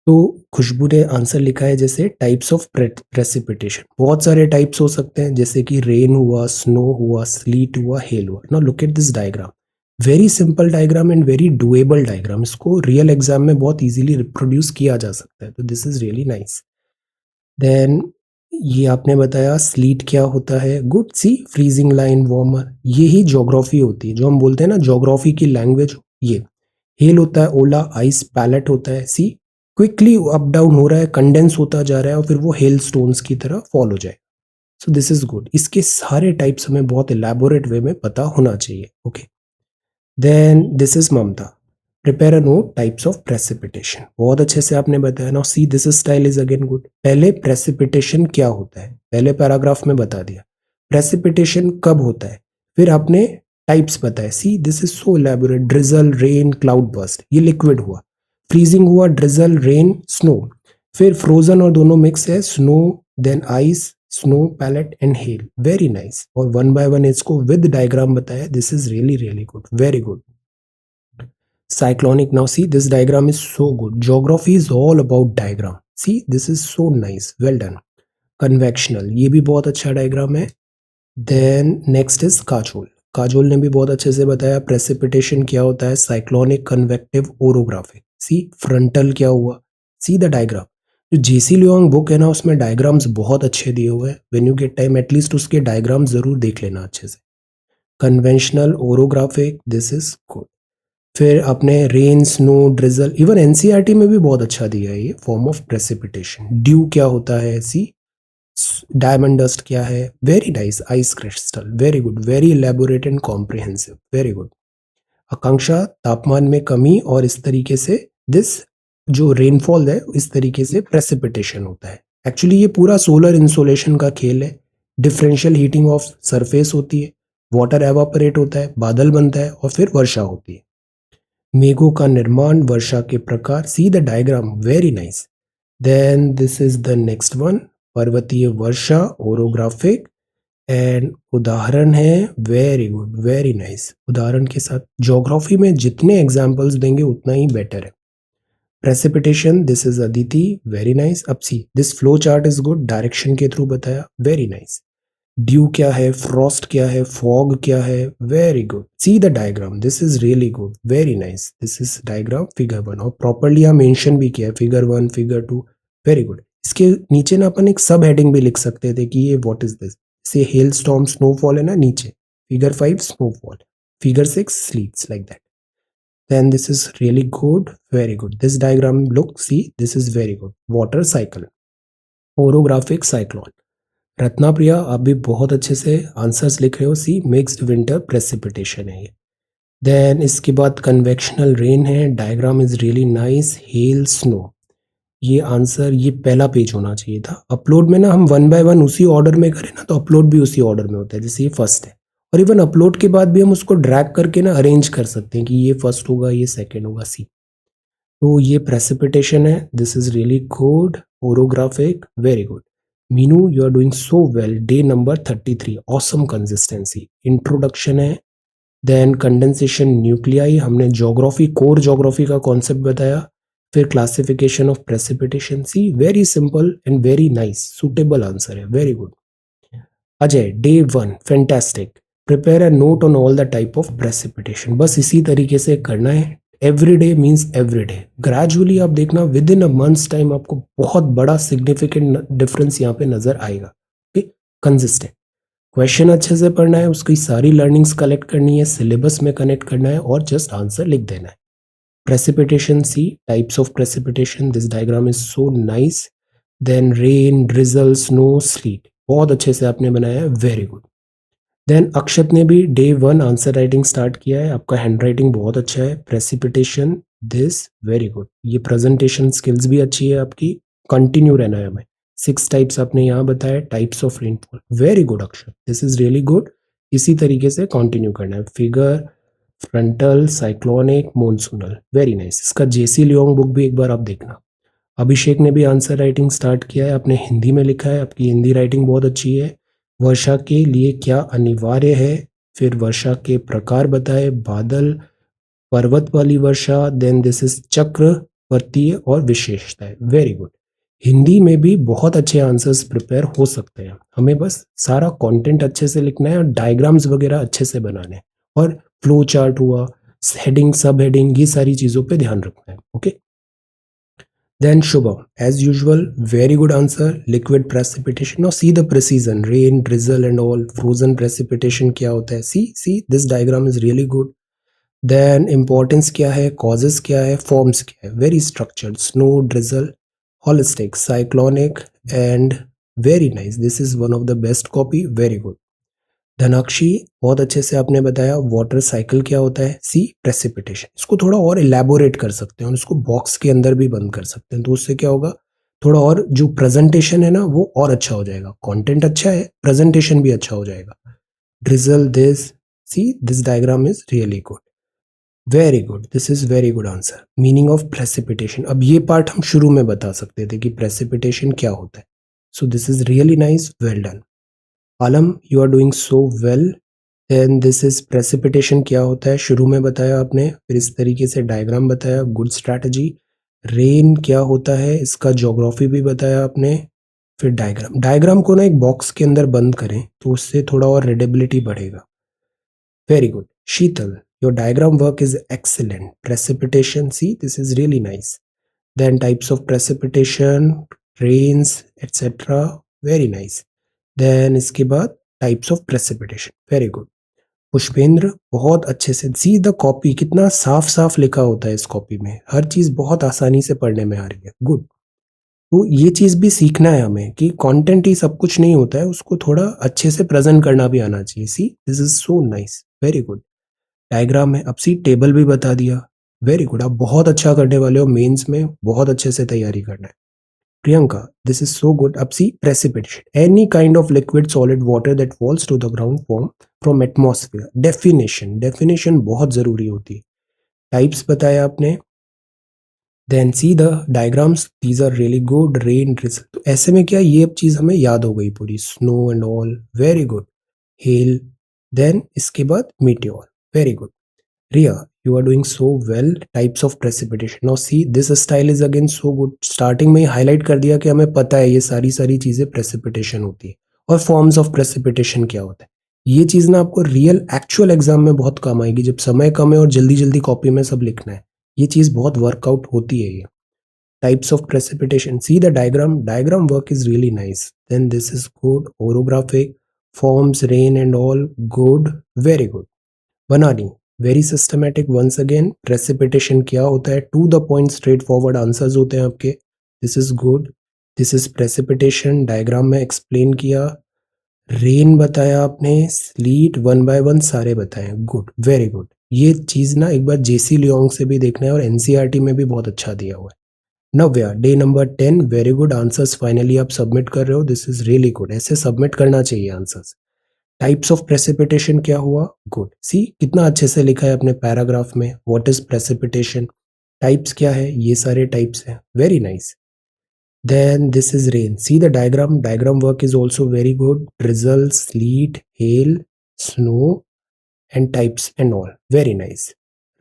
तो खुशबू ने आंसर लिखा है जैसे टाइप्स ऑफ प्रेसिपिटेशन, बहुत सारे टाइप्स हो सकते हैं, जैसे कि रेन हुआ, स्नो हुआ, स्लीट हुआ, हेल हुआ। Now look at this diagram, very simple diagram and very doable diagram. इसको रियल एग्जाम में बहुत इजीली रिप्रोड्यूस किया जा सकता है, तो this is really nice. Then ये आपने बताया स्लीट क्या होता है, good. See freezing line, warmer, यही ज्योग्राफी होती है, जो हम बोलते हैं ना ज्योग्राफी की लैंग्वेज। ये हेल होता है, ओला आइस पैलेट होता है। सी क्विकली अप डाउन हो रहा है, कंडेंस होता जा रहा है, और फिर वो हेल स्टोन्स की तरह फॉल हो जाए। सो दिस इज गुड। इसके सारे टाइप्स हमें बहुत इलेबोरेट वे में पता होना चाहिए। Okay, then this is Mamata, prepare a note types of precipitation, बहुत अच्छे से आपने बताया। Now see this style is again good. पहले प्रेसिपिटेशन क्या होता है, पहले पैराग्राफ में बता दिया। प्रेसिपिटेशन कब होता है, फिर आपने टाइप्स बताए। See this is so elaborate, drizzle, rain, cloud burst, ये लिक्विड हुआ। फ्रीजिंग हुआ, ड्रिजल, रेन, स्नो। फिर फ्रोजन और दोनों मिक्स है, snow, then ice, snow, pellet and hail. Very nice. और वन बाय वन इसको विद डायग्राम बताया। This is really really good, very good. Cyclonic, now see this diagram is so good. Geography is all about diagram. See this is so nice, well done. Convectional, ये भी बहुत अच्छा diagram है। Then next is Kajol, Kajol ने भी बहुत अच्छे से बताया प्रेसिपिटेशन क्या होता है, साइक्लोनिक, कन्वेक्टिव, ओरोग्राफिक। सी फ्रंटल क्या हुआ, सी द डायग्राम। जो जेसी लियोंग बुक है ना, उसमें डायग्राम्स बहुत अच्छे दिए हुए हैं। When you get time at least उसके डायग्राम जरूर देख लेना अच्छे से। Conventional, orographic, this is good. फिर आपने rain, snow, drizzle, even NCERT में भी बहुत अच्छा दिया है ये फॉर्म ऑफ प्रेसिपिटेशन। ड्यू क्या होता है, सी डायमंड डस्ट क्या है, very nice. Ice crystal, very good, very elaborate and comprehensive, very good. Akanksha, तापमान में कमी, और इस तरीके से दिस जो रेनफॉल है इस तरीके से प्रेसिपिटेशन होता है। एक्चुअली ये पूरा सोलर इंसोलेशन का खेल है। डिफरेंशियल हीटिंग ऑफ सरफेस होती है, वाटर एवापोरेट होता है, बादल बनता है, और फिर वर्षा होती है। मेघों का निर्माण, वर्षा के प्रकार, see the diagram, very nice. Then this is the next one, पर्वतीय वर्षा, ओरोग्राफिक, एंड उदाहरण है, वेरी गुड, वेरी नाइस। उदाहरण के साथ ज्योग्राफी में जितने एग्जाम्पल्स देंगे उतना ही बेटर है। Precipitation, this is Aditi, very nice. अब see this flow chart is good, direction के थ्रू बताया, वेरी नाइस। ड्यू क्या है, फ्रॉस्ट क्या है, फॉग क्या है, very good. See the diagram, this is really good, very nice. This is diagram figure 1, और प्रॉपरली यहाँ मेंशन भी किया है, फिगर 1, फिगर 2, वेरी गुड। इसके नीचे ना अपन एक सब हेडिंग भी लिख सकते थे कि ये व्हाट इज दिस, से हेल स्टॉर्म, स्नोफॉल है ना नीचे, figure 5 snowfall, figure 6 sleets, like that. then this is really good, very good. This diagram, look, see, this is very good. Water cycle, orographic cyclone. Ratna Priya, आप भी बहुत अच्छे से answers लिख रहे हो। सी, मिक्स्ड विंटर प्रेसिपिटेशन है ये। देन इसके बाद कन्वेक्शनल रेन है, diagram is really nice. Hello snow, ये आंसर, ये पहला पेज होना चाहिए था। अपलोड में ना हम वन बाय वन उसी ऑर्डर में करें ना, तो अपलोड भी उसी ऑर्डर में होता है, जैसे ये फर्स्ट है। और इवन अपलोड के बाद भी हम उसको ड्रैग करके ना अरेंज कर सकते हैं कि ये फर्स्ट होगा, ये सेकेंड होगा, सी। तो ये प्रेसिपिटेशन है, this is really good. Orographic, very good. Meenu, you are doing so well. Day number 33, awesome consistency. Introduction है, देन कंडेंसेशन न्यूक्लियाई, हमने ज्योग्राफी, कोर ज्योग्राफी का कॉन्सेप्ट बताया। फिर classification of precipitation. See, very simple and very nice, suitable answer है, very good. Ajay, day 1, fantastic. Prepare a note on all the type of precipitation. बस इसी तरीके से करना है। Every day means every day. Gradually आप देखना with in a months time आपको बहुत बड़ा सिग्निफिकेंट डिफरेंस यहाँ पे नजर आएगा। Okay, consistent. क्वेश्चन अच्छे से पढ़ना है, उसकी सारी लर्निंग्स कलेक्ट करनी है, सिलेबस में कनेक्ट करना है और जस्ट आंसर लिख देना है। Precipitation, see, types of precipitation, this diagram is so nice. Then rain, drizzle, snow, sleet, बहुत अच्छे से आपने बनाया है, वेरी गुड। देन अक्षत ने भी डे 1 आंसर राइटिंग स्टार्ट किया है, आपका हैंड राइटिंग बहुत अच्छा है। Precipitation, this, very good. ये प्रेजेंटेशन स्किल्स भी अच्छी है आपकी, कंटिन्यू रहना है हमें। 6 टाइप्स आपने यहाँ बताया, types of rainfall, very good Akshat, this is really good. इसी तरीके से कंटिन्यू करना है। Figure, frontal, cyclonic, monsoonal, very nice. इसका जेसी लियोंग बुक भी एक बार आप देखना। अभिषेक ने भी आंसर राइटिंग स्टार्ट किया है, आपने हिंदी में लिखा है, आपकी हिंदी राइटिंग बहुत अच्छी है। वर्षा के लिए क्या अनिवार्य है, फिर वर्षा के प्रकार बताए, बादल, पर्वत वाली वर्षा, देन दिस इज चक्रवर्तीय और विशेषताएं, वेरी गुड। हिंदी में भी बहुत अच्छे आंसर्स प्रिपेयर हो सकते हैं, हमें बस सारा कंटेंट अच्छे से लिखना है और डायग्राम्स वगैरह अच्छे से बनाने हैं। और फ्लो चार्ट हुआ, हेडिंग, सब हेडिंग, ये सारी चीजों पे ध्यान रखना है। Okay, then Shubham, as usual, very good answer. Liquid precipitation. Now see the precision. Rain, drizzle and all. Frozen precipitation क्या होता है? See, this diagram is really good. Then importance क्या है? Causes क्या है? Forms क्या है? Very structured. Snow, drizzle, holistic, cyclonic and very nice. This is one of the best copy. Very good. Dhanakshi, बहुत अच्छे से आपने बताया वाटर साइकिल क्या होता है। सी, प्रेसिपिटेशन। इसको थोड़ा और इलेबोरेट कर सकते हैं और इसको बॉक्स के अंदर भी बंद कर सकते हैं, तो उससे क्या होगा, थोड़ा और जो प्रेजेंटेशन है ना वो और अच्छा हो जाएगा। कंटेंट अच्छा है, प्रेजेंटेशन भी अच्छा हो जाएगा। Drizzle, this, see, this diagram is really good, very good, this is very good answer. Meaning of precipitation, अब ये पार्ट हम शुरू में बता सकते थे कि प्रेसिपिटेशन क्या होता है। So this is really nice, well done. Alam, you are doing so well. Then this is precipitation क्या होता है, शुरू में बताया आपने, फिर इस तरीके से डायग्राम बताया, गुड स्ट्रैटेजी। रेन क्या होता है, इसका ज्योग्राफी भी बताया आपने। फिर डायग्राम, डायग्राम को ना एक बॉक्स के अंदर बंद करें तो उससे थोड़ा और रीडेबिलिटी बढ़ेगा। Very good. Sheetal, your diagram work is excellent. Precipitation, see, this is really nice. Then types of precipitation, rains etcetera, very nice. Then इसके बाद types of precipitation, very good. Pushpendra, बहुत अच्छे से, सी द कॉपी, कितना साफ साफ लिखा होता है इस कॉपी में, हर चीज बहुत आसानी से पढ़ने में आ रही है, गुड। तो ये चीज भी सीखना है हमें कि कंटेंट ही सब कुछ नहीं होता है, उसको थोड़ा अच्छे से प्रेजेंट करना भी आना चाहिए। See, this is so nice, very good. Diagram है, अब सी टेबल भी बता दिया, वेरी गुड। आप बहुत अच्छा करने वाले हो, मेंस में बहुत अच्छे से तैयारी करना है। Priyanka, this is so good. अब see precipitation. Any kind of liquid, solid, water that falls to the ground form from atmosphere. Definition. Definition बहुत जरूरी होती है। Types बताया आपने। Then see the diagrams. These are really good. Rain, drizzle. तो ऐसे में क्या, ये अब चीज हमें याद हो गई पूरी। Snow and all. Very good. Hail. Then इसके बाद meteor. Very good. Ria, you are doing so well. Types of precipitation. Now see, this style is again so good. Starting में हाईलाइट कर दिया कि हमें पता है ये सारी सारी चीजें precipitation होती है और forms of precipitation क्या होता है। ये चीज ना आपको रियल एक्चुअल एग्जाम में बहुत काम आएगी, जब समय कम है और जल्दी जल्दी कॉपी में सब लिखना है, ये चीज बहुत वर्कआउट होती है ये। Types of precipitation. See the diagram. Diagram work is really nice. Then this is good. Orographic forms, rain and all good. Very good. Banani, very systematic. Once again, precipitation क्या होता है, to the point, straight forward answers होते हैं आपके, this is good. This is precipitation, diagram में explain किया। Rain बताया आपने, स्लीट, वन बाय वन सारे बताए, गुड, वेरी गुड। ये चीज ना एक बार जेसी लियोंग से भी देखना है और एनसीईआरटी में भी बहुत अच्छा दिया हुआ है। Navya, day number 10, very good answers finally आप सबमिट कर रहे हो, दिस इज रियली गुड, ऐसे सबमिट करना चाहिए आंसर्स। टाइप्स ऑफ प्रेसिपिटेशन क्या हुआ, गुड, सी कितना अच्छे से लिखा है अपने पैराग्राफ में, व्हाट इज प्रेसिपिटेशन, टाइप्स क्या है, ये सारे टाइप्स हैं, very nice. Then this is rain. See the diagram. Diagram work is also very good. Drizzle, sleet, hail, snow and types and all. Very nice.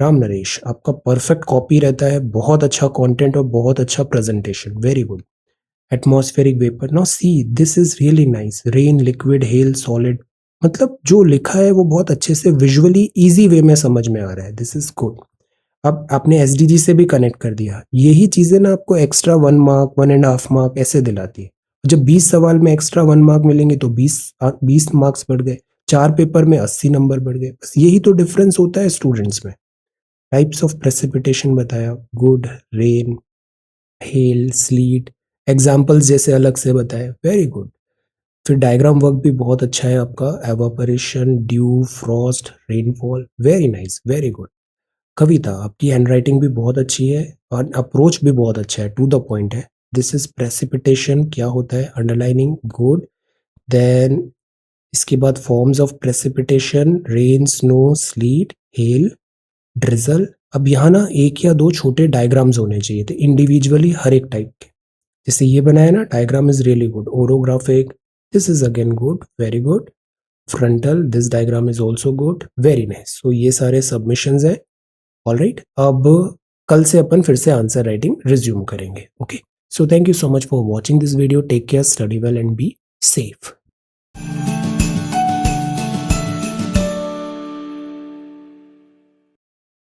Ram Naresh, आपका perfect copy रहता है, बहुत अच्छा कंटेंट और बहुत अच्छा presentation, very good. Atmospheric vapour, now see this is really nice, rain, liquid, hello, solid, मतलब जो लिखा है वो बहुत अच्छे से विजुअली इजी वे में समझ में आ रहा है, दिस इज गुड। अब आपने एसडीजी से भी कनेक्ट कर दिया, यही चीजें ना आपको एक्स्ट्रा 1 मार्क, 1.5 मार्क ऐसे दिलाती है। जब 20 सवाल में एक्स्ट्रा 1 मार्क मिलेंगे तो 20 मार्क्स बढ़ गए, 4 पेपर में 80 नंबर बढ़ गए, बस यही तो डिफरेंस होता है स्टूडेंट्स में। टाइप्स ऑफ प्रेसिपिटेशन बताया, good, rain, hail, sleet, examples जैसे अलग से बताए, वेरी गुड। फिर डायग्राम वर्क भी बहुत अच्छा है आपका, evaporation, dew, frost, rainfall, very nice, very good. Kavita, आपकी हैंडराइटिंग भी बहुत अच्छी है और अप्रोच भी बहुत अच्छा है, टू द पॉइंट है। दिस इज प्रेसिपिटेशन, क्या होता है, अंडरलाइनिंग, गुड। देन इसके बाद forms of precipitation, rain, snow, slit, hello, drizzle. अब यहाँ ना एक या दो छोटे डायग्राम्स होने चाहिए थे इंडिविजुअली हर एक टाइप के, जैसे ये बनाया ना, diagram is really good. Orographic, this is again good, very good. Frontal, this diagram is also good, very nice. So ये सारे सबमिशंस है। ऑलराइट, अब कल से अपन फिर से आंसर राइटिंग रिज्यूम करेंगे। Okay, so thank you so much for watching this video, take care, study well and be safe.